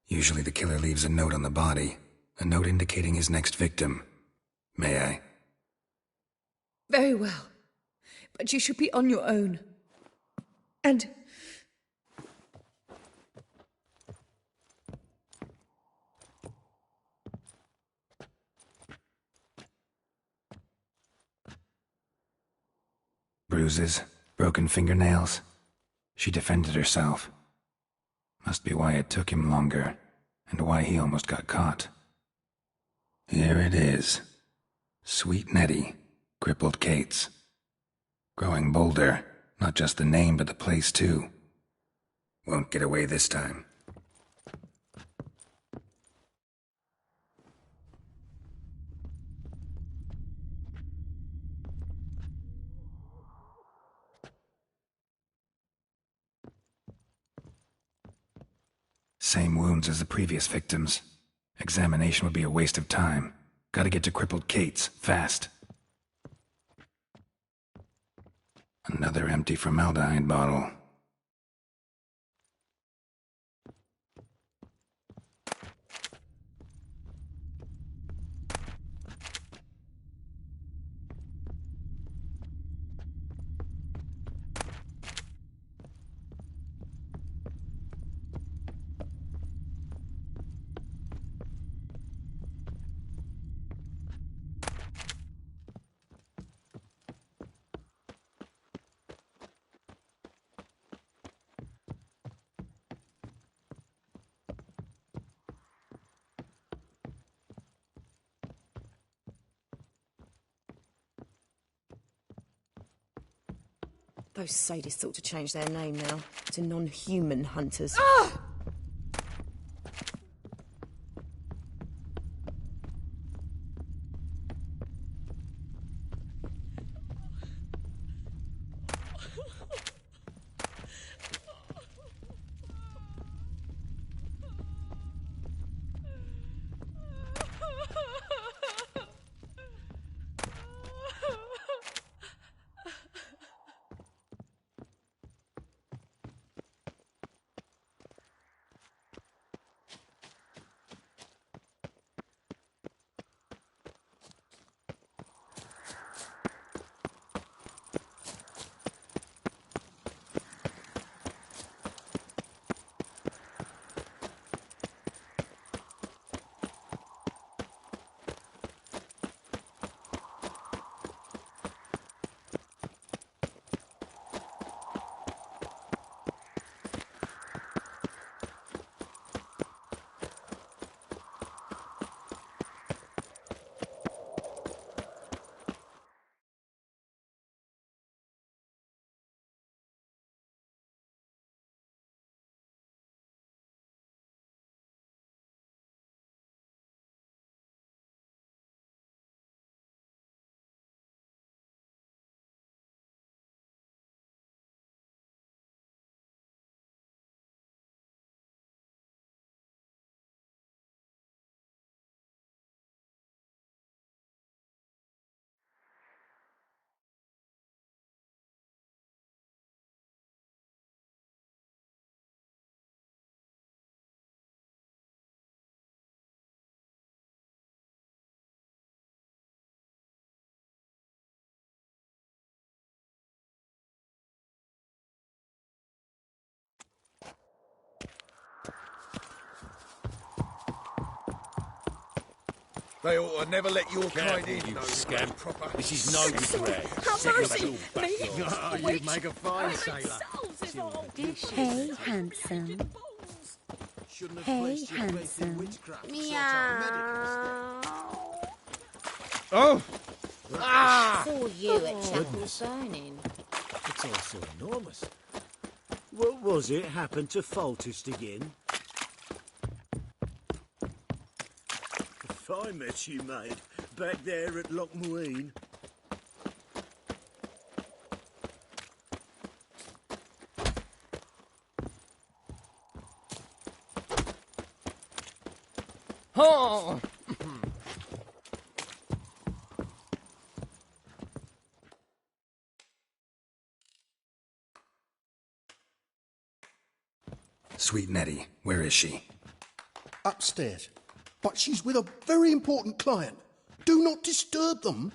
usually the killer leaves a note on the body. A note indicating his next victim. May I? Very well. But you should be on your own. And... Bruises, broken fingernails. She defended herself. Must be why it took him longer, and why he almost got caught. Here it is. Sweet Nettie, crippled Kate's. Growing bolder, not just the name but the place too. Won't get away this time. same wounds as the previous victims. Examination would be a waste of time. Gotta get to crippled Kate's, fast. Another empty formaldehyde bottle. Those sadists ought to change their name now to non-human hunters. They ought to never let your kind Careful, in, you no scamp. proper. This is no Greg. Have mercy! Me? Oh, you'd make a fine sailor. Hey, handsome. Hey, handsome. Meow. Oh! Saw you at Chapel Burning. It's all so enormous. What was it happened to Faltist again? A fine mess you made, back there at Loch Muine. Oh! Sweet Nettie, where is she? Upstairs. But she's with a very important client. Do not disturb them.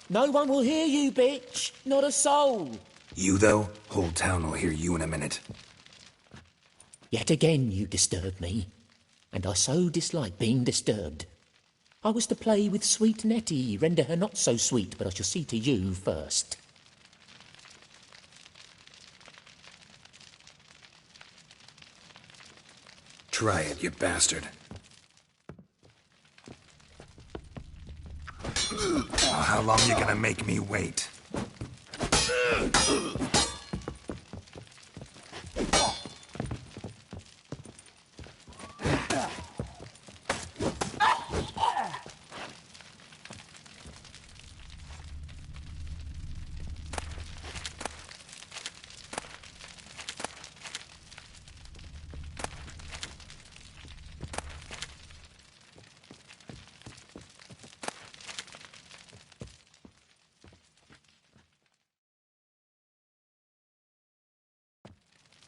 No one will hear you, bitch. Not a soul. You, though? Whole town will hear you in a minute. Yet again you disturb me, and I so dislike being disturbed. I was to play with sweet Nettie, render her not so sweet, but I shall see to you first. Try it, you bastard. Oh, how how long you gonna make me wait?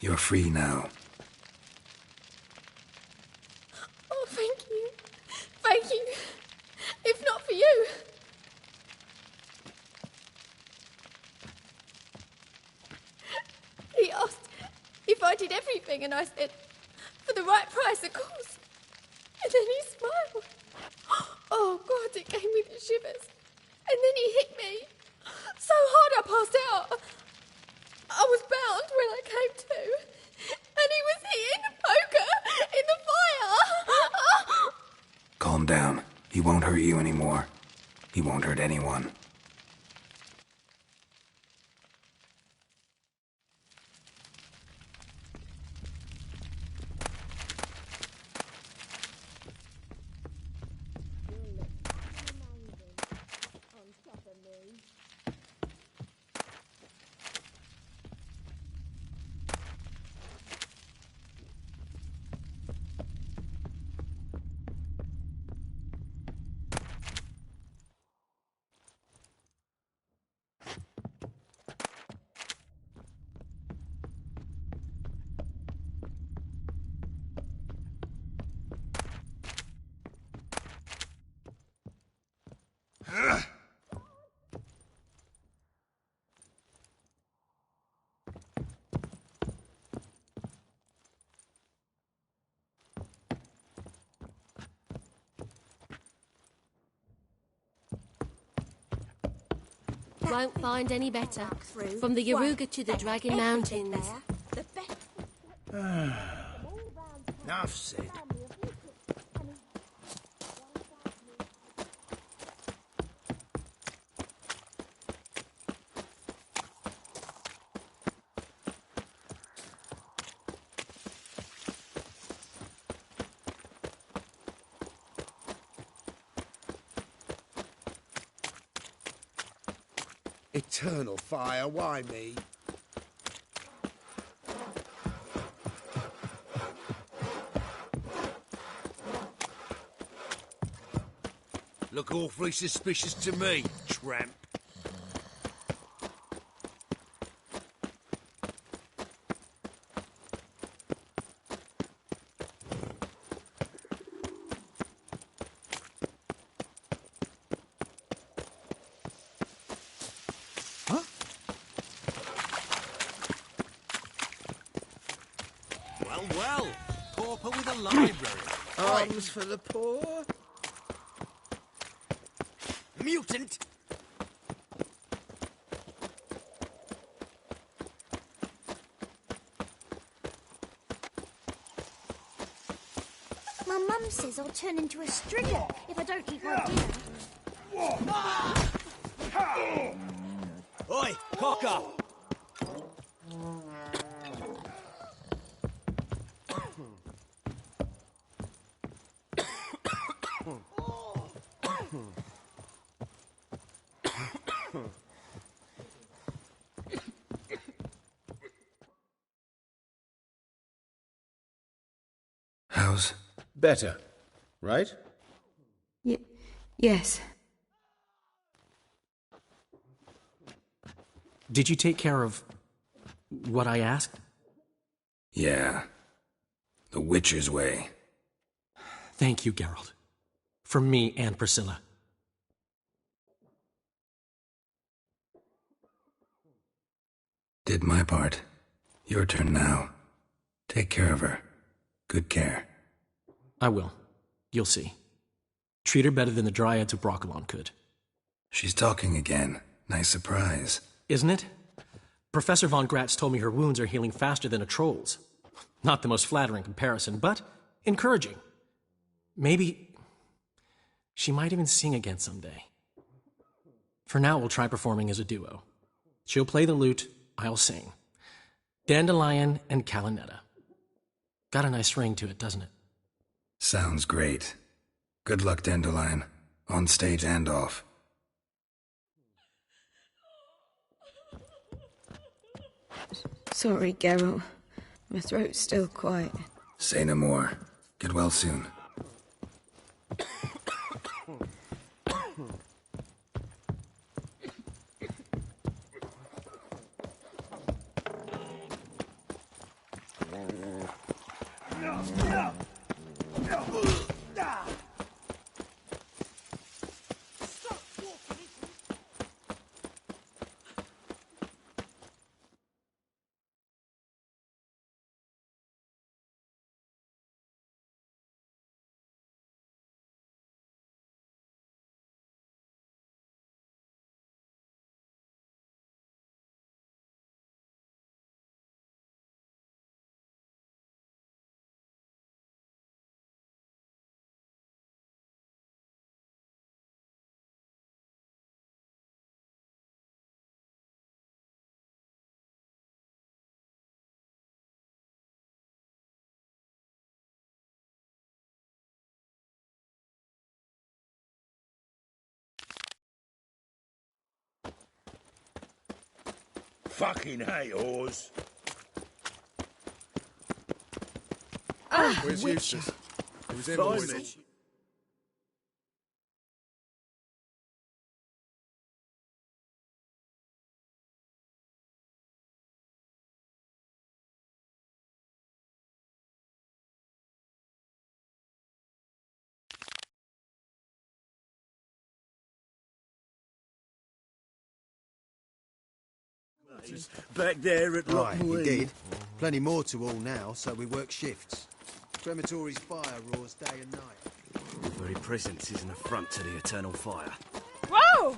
You're free now. Oh, thank you. Thank you. If not for you. He asked if I did everything, and I said, for the right price, of course. And then he smiled. Oh, God, it gave me the shivers. And then he hit me so hard I passed out. I was bound when I came to, and he was hitting the poker in the fire. Calm down. He won't hurt you anymore. He won't hurt anyone. Won't find any better. From the Yaruga to the Dragon Mountains. Enough said. Eternal fire, why me? Look awfully suspicious to me, tramp. Well, pauper with a library. Arms for the poor. Mutant! My mum says I'll turn into a stringer if I don't eat my dinner. Oi, cock up! How's... Better, right? Yes. Did you take care of what I asked? Yeah. The Wicher's way. Thank you, Geralt. From me and Priscilla. Did my part. Your turn now. Take care of her. Good care. I will. You'll see. Treat her better than the Dryads of Broccolon could. She's talking again. Nice surprise. Isn't it? Professor von Gratz told me her wounds are healing faster than a troll's. Not the most flattering comparison, but encouraging. Maybe she might even sing again someday. For now, we'll try performing as a duo. She'll play the lute, I'll sing. Dandelion and Calinetta. Got a nice ring to it, doesn't it? Sounds great. Good luck, Dandelion. On stage and off. Sorry, Geralt. My throat's still quiet. Say no more. Get well soon. Fucking hate whores. Where's Wicher. Eustace? He was in Fine, with then. it. Back there at Right, he Lockwood. did. Plenty more to all now, so we work shifts. Crematory's fire roars day and night. The very presence is an affront to the eternal fire. Whoa!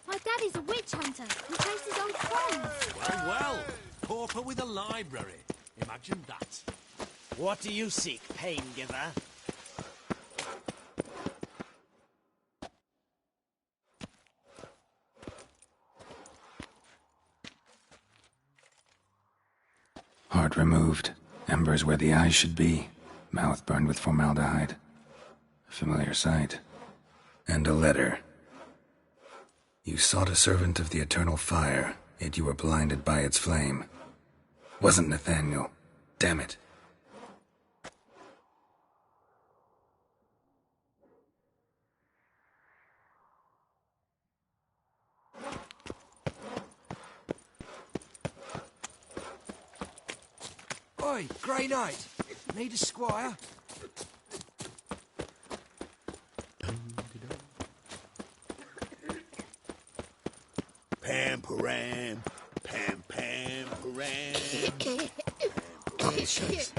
My daddy's a witch hunter who chases old friends. Well, well. Pauper with a library. Imagine that. What do you seek, pain giver? Heart removed. Embers where the eyes should be. Mouth burned with formaldehyde. A familiar sight. And a letter. You sought a servant of the eternal fire, yet you were blinded by its flame. Wasn't Nathaniel. Damn it. Oi, Grey Knight. Need a squire? Pam param, pam pam param. Conscience.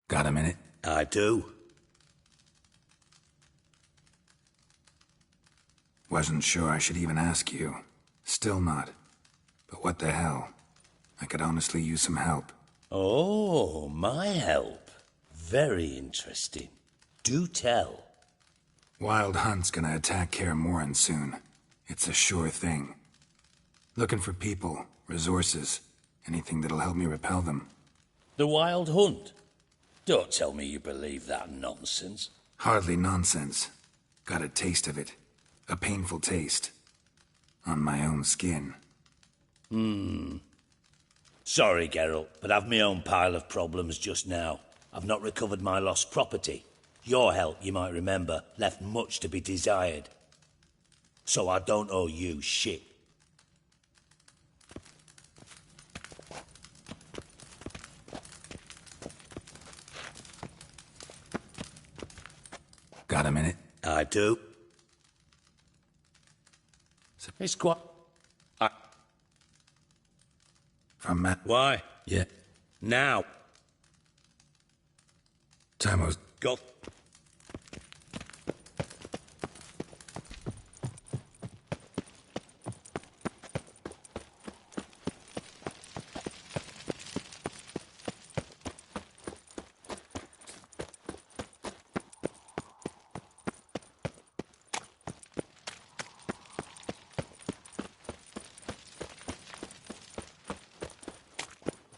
Got a minute? I do. Wasn't sure I should even ask you. Still not. But what the hell? I could honestly use some help. Oh, my help. Very interesting. Do tell. Wild Hunt's gonna attack Kaer Morhen soon. It's a sure thing. Looking for people, resources, anything that'll help me repel them. The Wild Hunt? Don't tell me you believe that nonsense. Hardly nonsense. Got a taste of it. A painful taste. On my own skin. Sorry, Geralt, but I've my own pile of problems just now. I've not recovered my lost property. Your help, you might remember, left much to be desired. So I don't owe you shit. Got a minute? I do. It's quite... From Matt. Why? Yeah. Now. Tamos. Go.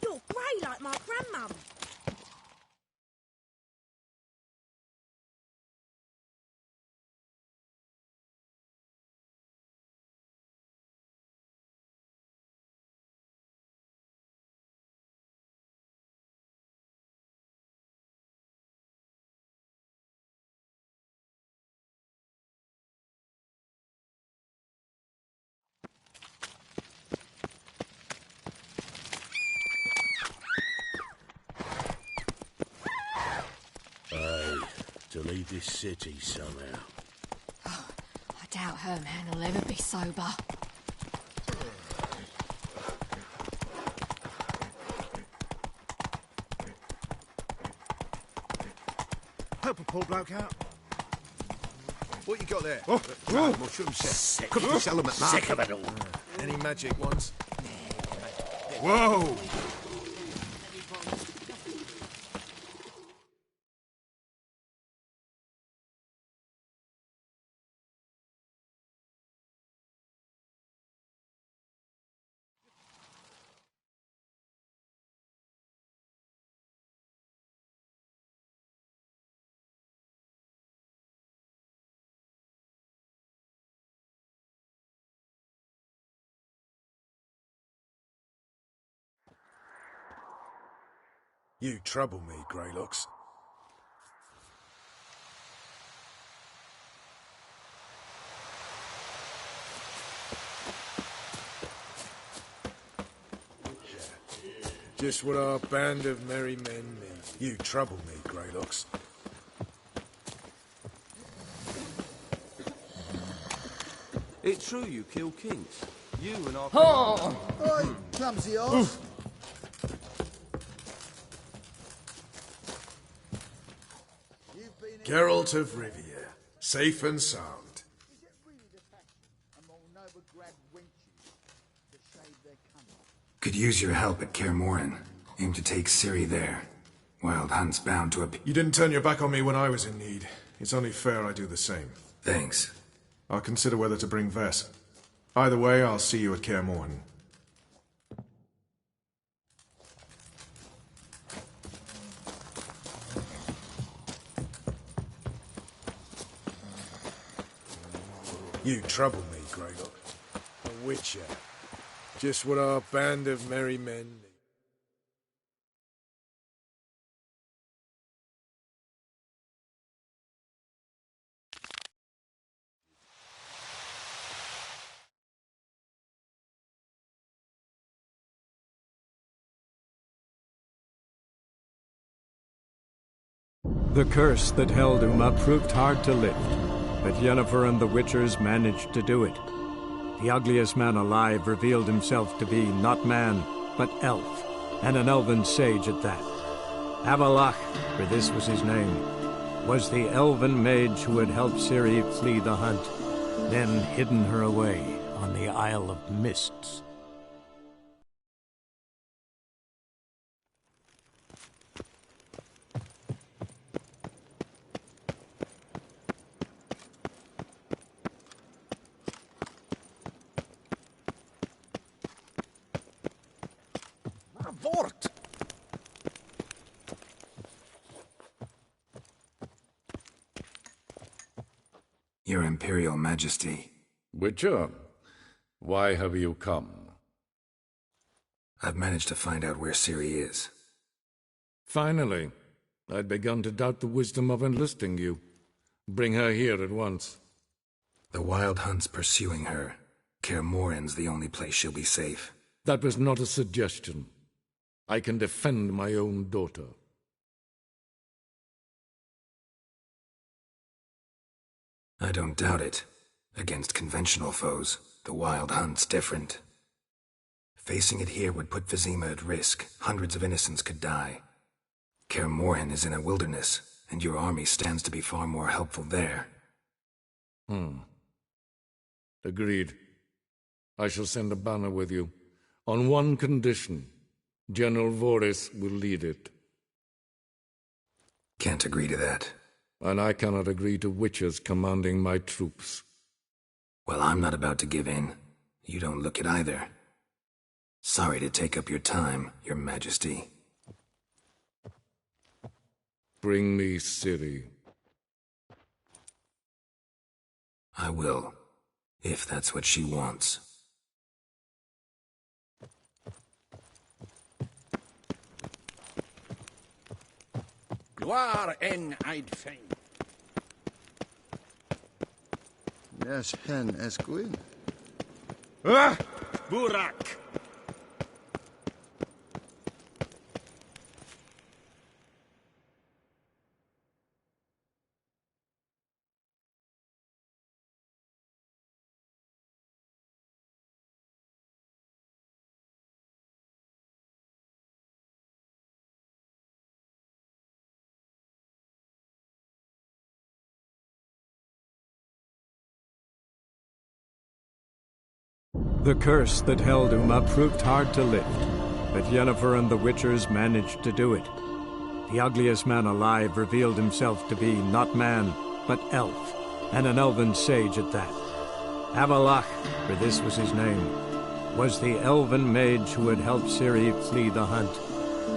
You're grey like my grandmum. To leave this city somehow. Oh, I doubt her man will ever be sober. Help a poor bloke out. What you got there? Oh, Mushroom set. Sick. Could you sell them at market? Sick of it all. Any magic ones? Whoa! You trouble me, Greylocks. Just what our band of merry men need. You trouble me, Greylocks. It's true you kill kings. You and our... Oh! Oi, clumsy off. Geralt of Rivia, safe and sound. Could use your help at Kaer Morhen. Aim to take Ciri there. Wild Hunt's bound to appear. You didn't turn your back on me when I was in need. It's only fair I do the same. Thanks. I'll consider whether to bring Vess. Either way, I'll see you at Kaer Morhen. You trouble me, Greylock. A Wicher. Just what our band of merry men need. The curse that held Uma proved hard to lift, but Yennefer and the Witchers managed to do it. The ugliest man alive revealed himself to be not man, but elf, and an elven sage at that. Avalach, for this was his name, was the elven mage who had helped Ciri flee the hunt, then hidden her away on the Isle of Mists. Vort! Your Imperial Majesty. Wicher, why have you come? I've managed to find out where Ciri is. Finally. I'd begun to doubt the wisdom of enlisting you. Bring her here at once. The Wild Hunt's pursuing her. Kaer Morhen's the only place she'll be safe. That was not a suggestion. I can defend my own daughter. I don't doubt it. Against conventional foes. The Wild Hunt's different. Facing it here would put Vizima at risk. Hundreds of innocents could die. Kaer Morhen is in a wilderness, and your army stands to be far more helpful there. Agreed. I shall send a banner with you. On one condition. General Voris will lead it. Can't agree to that. And I cannot agree to Wichers commanding my troops. Well, I'm not about to give in. You don't look it either. Sorry to take up your time, Your Majesty. Bring me Ciri. I will, if that's what she wants. Jugar en Eidfein. Yes, hen es gwyn. Ah! Burak! The curse that held Uma proved hard to lift, but Yennefer and the Witchers managed to do it. The ugliest man alive revealed himself to be not man, but elf, and an elven sage at that. Avalach, for this was his name, was the elven mage who had helped Ciri flee the hunt,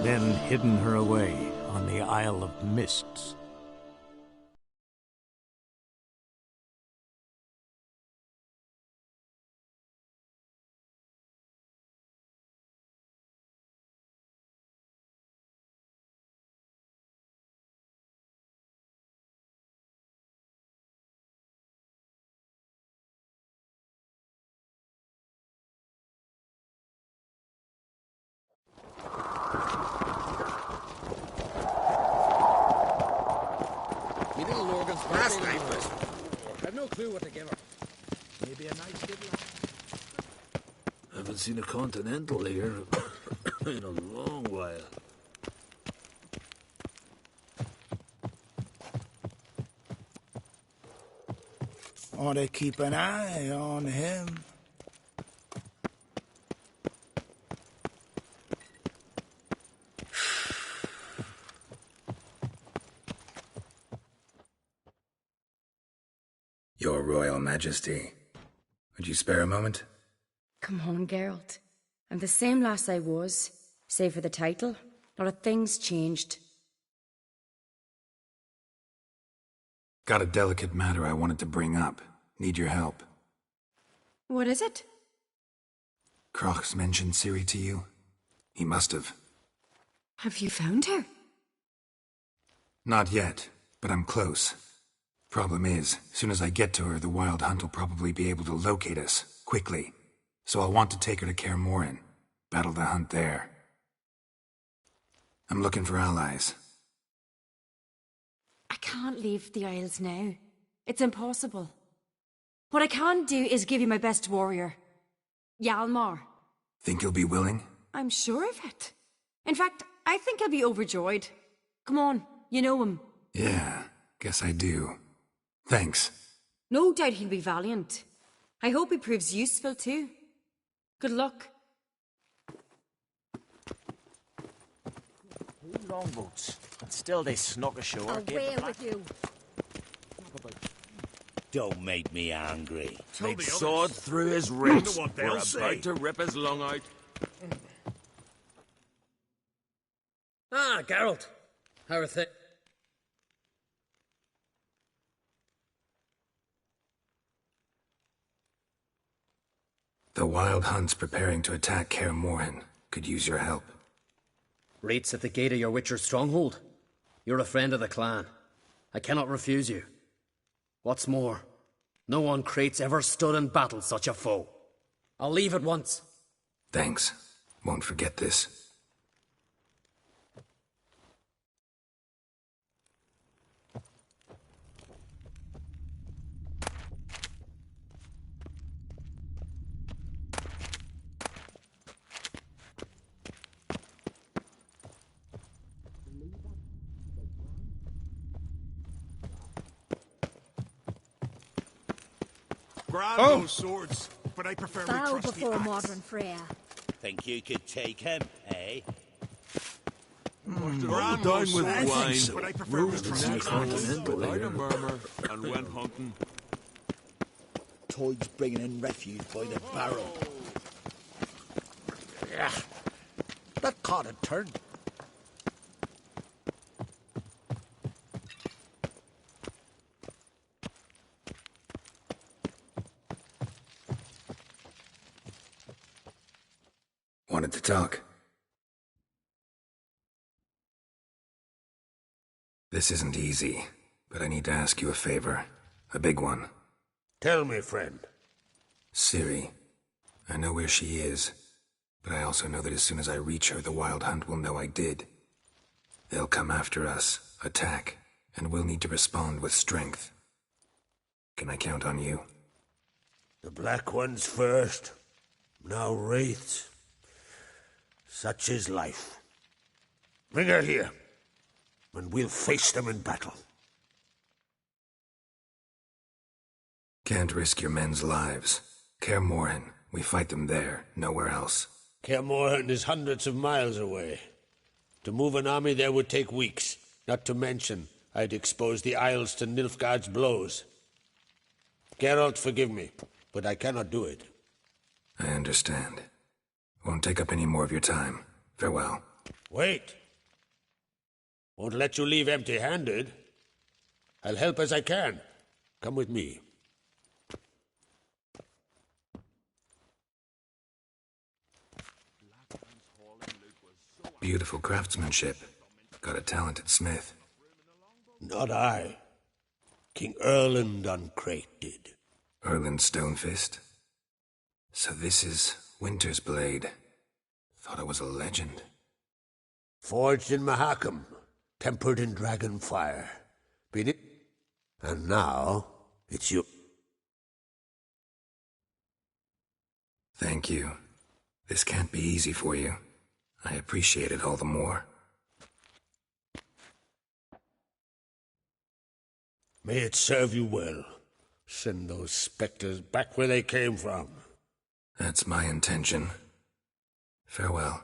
then hidden her away on the Isle of Mists. Last night was... I've no clue what to give her. Maybe a nice little... Haven't seen a continental here in a long while. Ought to keep an eye on him. Your Royal Majesty, would you spare a moment? Come on, Geralt. I'm the same lass I was, save for the title. A lot of things changed. Got a delicate matter I wanted to bring up. Need your help. What is it? Kroch's mentioned Ciri to you? He must have. Have you found her? Not yet, but I'm close. Problem is, soon as I get to her, the Wild Hunt will probably be able to locate us, quickly. So I'll want to take her to Kaer Morhen, battle the hunt there. I'm looking for allies. I can't leave the Isles now. It's impossible. What I can do is give you my best warrior. Hjalmar. Think you'll be willing? I'm sure of it. In fact, I think I'll be overjoyed. Come on, you know him. Yeah, guess I do. Thanks. No doubt he'll be valiant. I hope he proves useful too. Good luck. Longboats, and still they snuck ashore. Away with you. Don't make me angry. They'd sawed through his ribs. We're about to rip his lung out. Ah, Geralt. How are things? The Wild Hunt's preparing to attack Kaer Morhen. Could use your help. Raid's at the gate of your Witcher stronghold. You're a friend of the clan. I cannot refuse you. What's more, no one Crate's ever stood in battle such a foe. I'll leave at once. Thanks. Won't forget this. brand new swords, but I prefer my Bow trusty before axe. modern Freya. Think you could take him, eh? Brand Dine new with swords, wine. but I prefer my trusty axe. Light a murmur and went hunting. Tide's bringing in refuse by the barrel. Yeah, that caught a turn. Wanted to talk. This isn't easy, but I need to ask you a favor. A big one. Tell me, friend. Ciri. I know where she is, but I also know that as soon as I reach her, the Wild Hunt will know I did. They'll come after us, attack, and we'll need to respond with strength. Can I count on you? The Black Ones first, now wraiths. Such is life. Bring her here, and we'll face them in battle. Can't risk your men's lives. Kaer Morhen, we fight them there, nowhere else. Kaer Morhen is hundreds of miles away. To move an army there would take weeks, not to mention I'd expose the Isles to Nilfgaard's blows. Geralt, forgive me, but I cannot do it. I understand. Won't take up any more of your time. Farewell. Wait. Won't let you leave empty-handed. I'll help as I can. Come with me. Beautiful craftsmanship. Got a talented smith. Not I. King Erland Uncrate did. Erland Stonefist? So this is Winter's blade. Thought it was a legend. Forged in Mahakam, tempered in dragon fire. Been it? And now, it's you. Thank you. This can't be easy for you. I appreciate it all the more. May it serve you well. Send those spectres back where they came from. That's my intention. Farewell.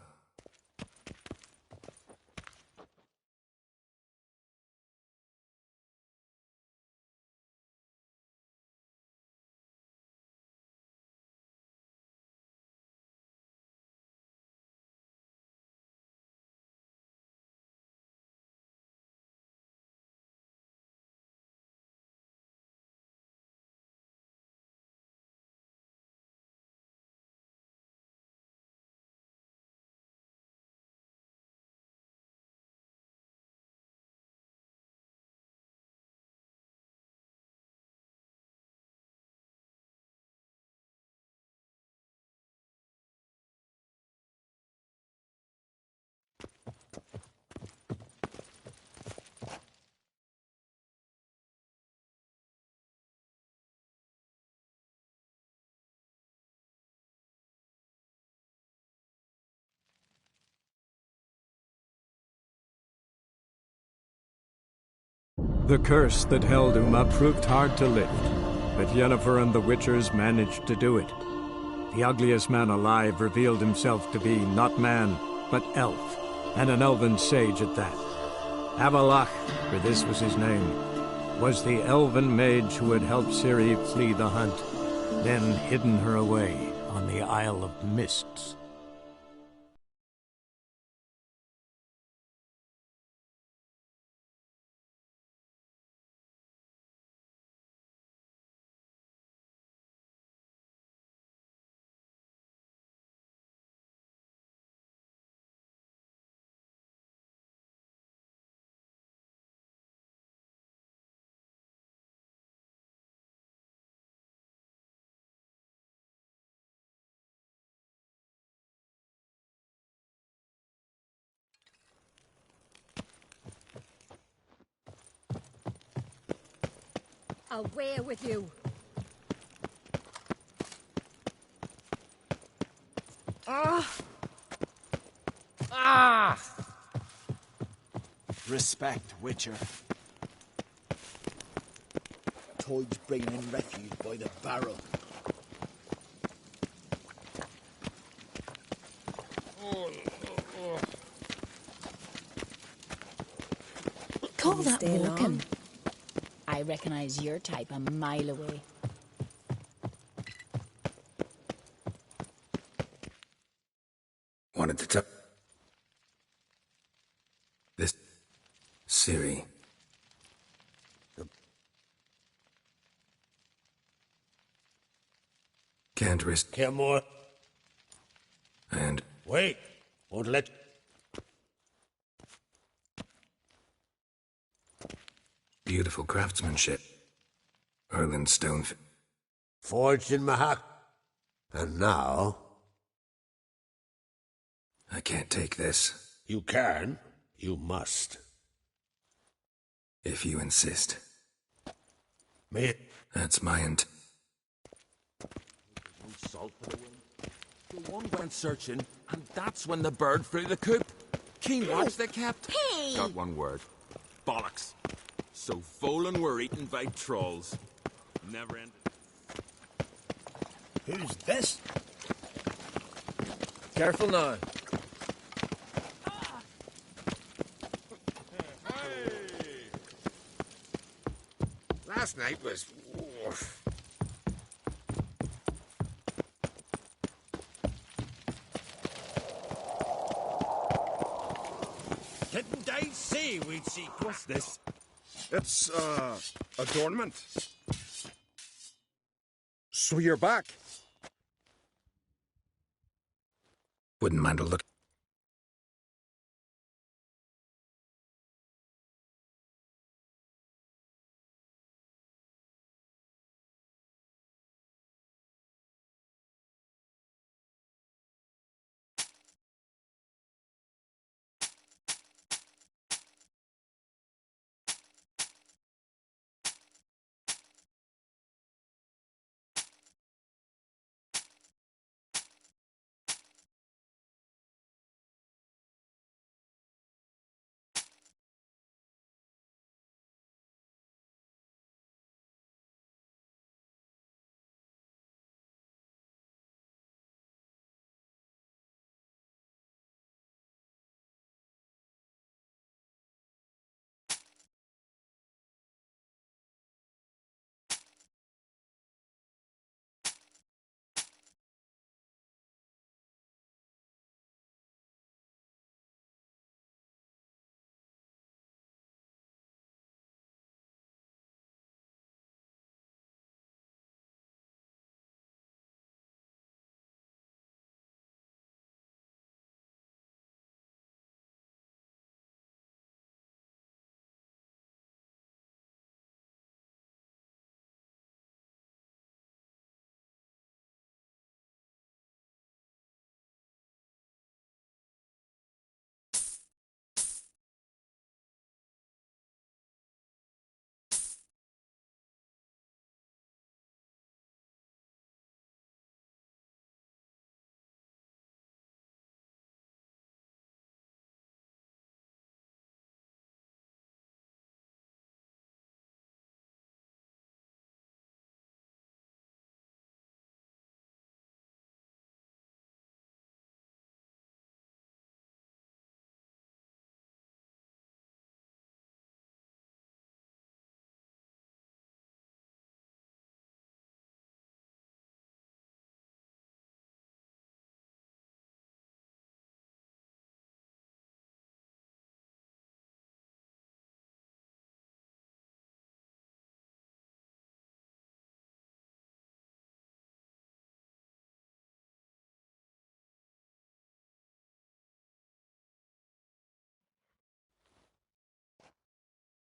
The curse that held Uma proved hard to lift, but Yennefer and the Witchers managed to do it. The ugliest man alive revealed himself to be not man, but elf, and an elven sage at that. Avalach, for this was his name, was the elven mage who had helped Ciri flee the hunt, then hidden her away on the Isle of Mists. Away with you. Respect, Wicher. anthropoids bringing in refuse by the barrel. Call that walking. I recognize your type a mile away. Wanted to tell... This... Siri. Can't risk... Care more? And... Wait! Won't let... Beautiful craftsmanship. Erland stone... Forged in Mahak. And now... I can't take this. You can. You must. If you insist. Me? That's my int... Salt for the wind. The one went searching, and that's when the bird flew the coop. Keen watch they kept. Hey! Got one word. Bollocks. So full and we're eaten by trolls. Never ended. Who's this? Careful now. Last night was... oof. Didn't I say we'd see... What's this? It's, adornment. So you're back? Wouldn't mind a look...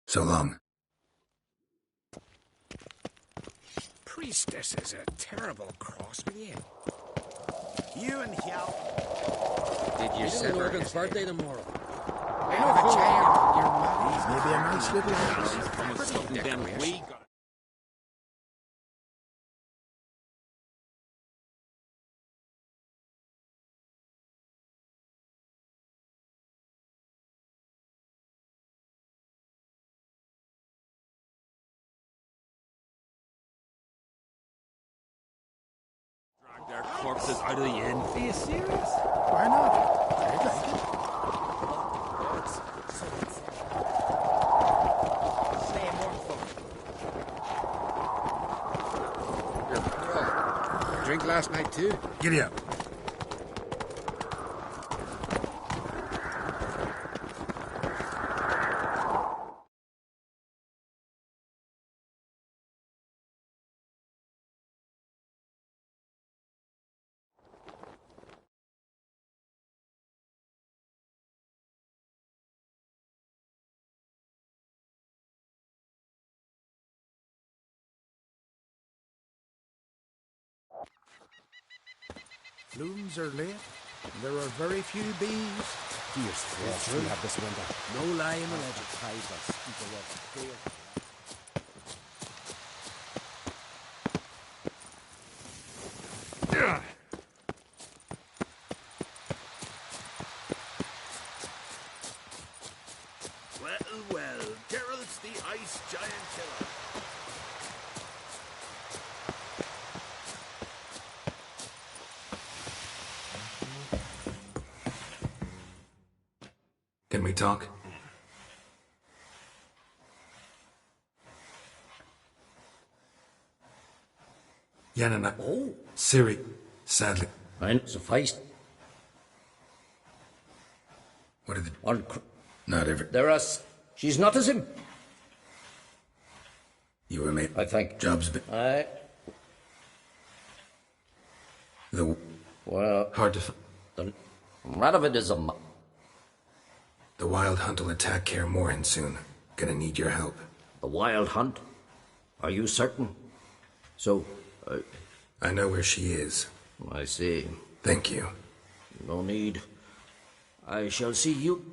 So long. Priestess is a terrible cross with you. You and Hal. Did you say Morgan's birthday tomorrow? Have a chair. Your mother. Maybe a nice little house. Something them we got. corpses out of the inn. Are you serious? Why not? I'd like it. Drink last night too? Giddy up. Blooms are late. There are very few bees. Fierce frost we have this winter. No lie in the legend. Ties us. People of clear. Well, Geralt's the ice giant killer. Can we talk? Yanana. Oh. Siri. Sadly. Ein sufficed. What are the... On Not ever... There are... She's not as him. You were made... I think. Job's been... The... Well... Hard to... The Radovidism. The Wild Hunt will attack Kaer Morhen soon. Gonna need your help. The Wild Hunt? Are you certain? So... I know where she is. I see. Thank you. No need. I shall see you.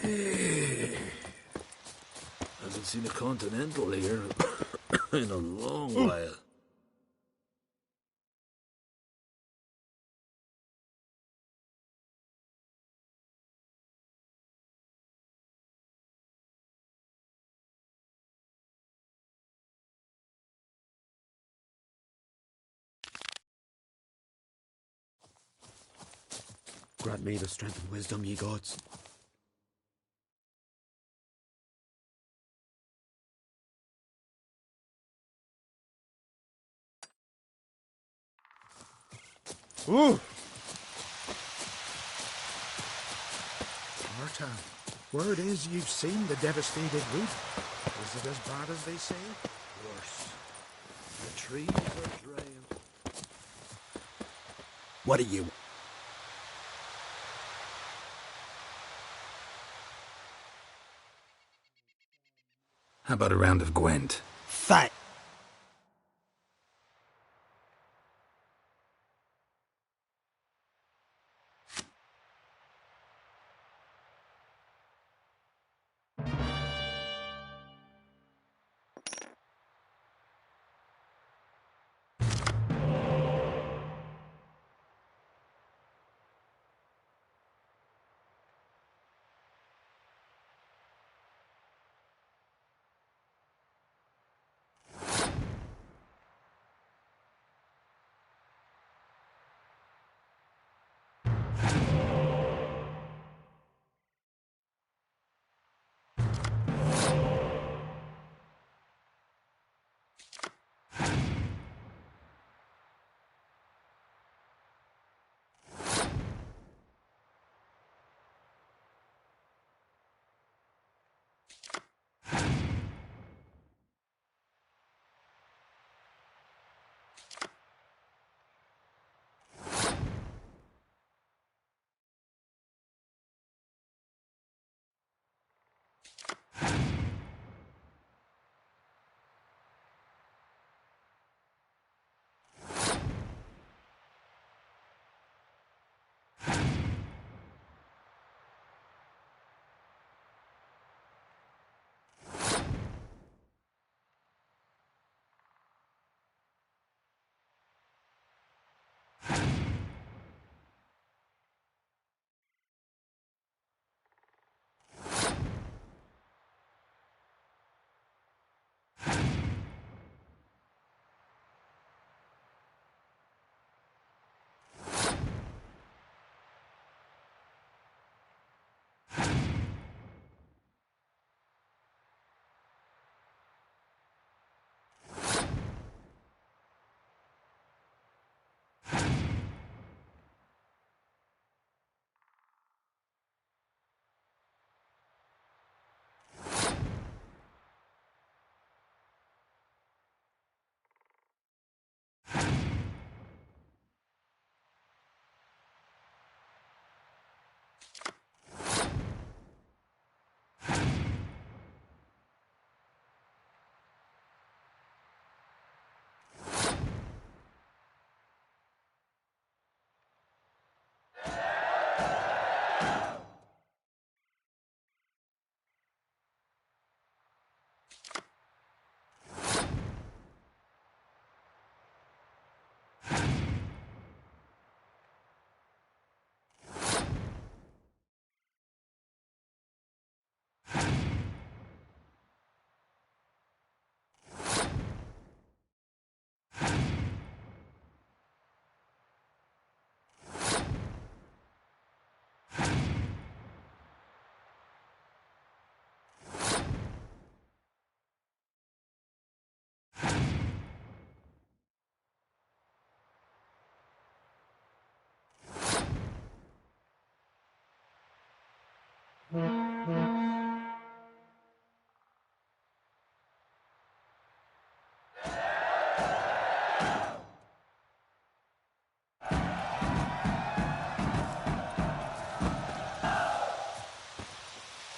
Hey. Haven't seen a Continental here in a long while. Grant me the strength and wisdom, ye gods. Ooh! Marta, word is you've seen the devastated route. Is it as bad as they say? Worse. The trees are drying. What do you... How about a round of Gwent? Fat.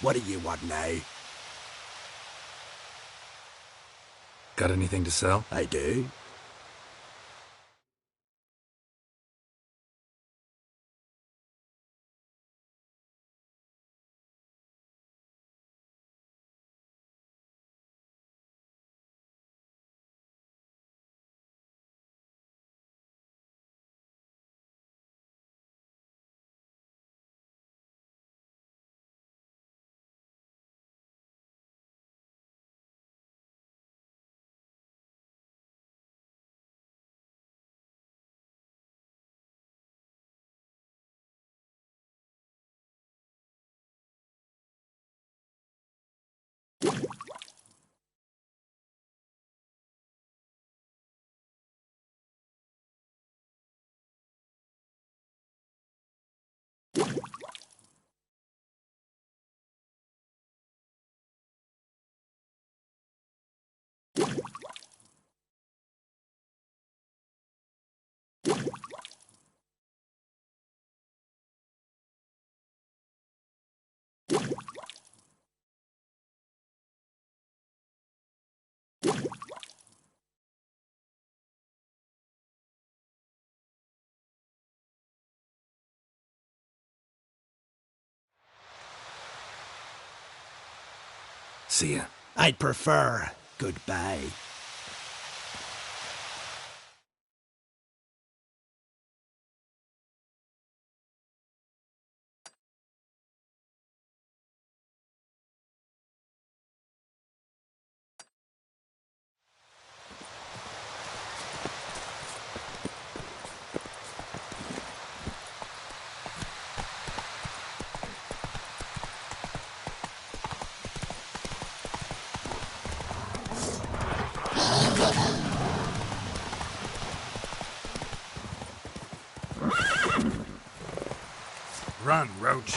What do you want now? Got anything to sell? I do. See ya. I'd prefer goodbye. Run, Roach.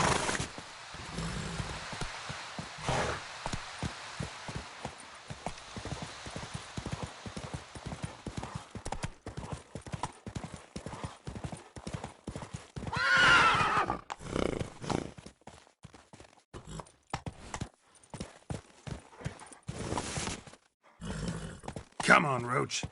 Come on, Roach.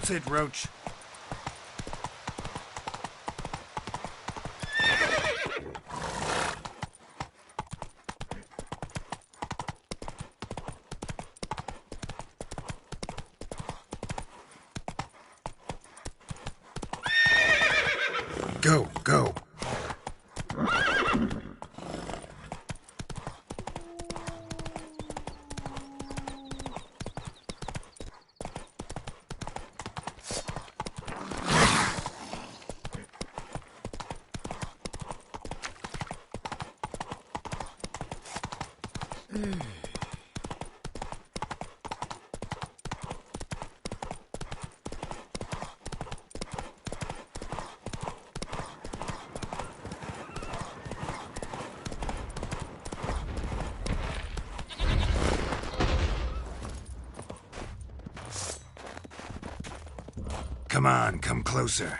That's it, Roach. Go, go. Come on, come closer.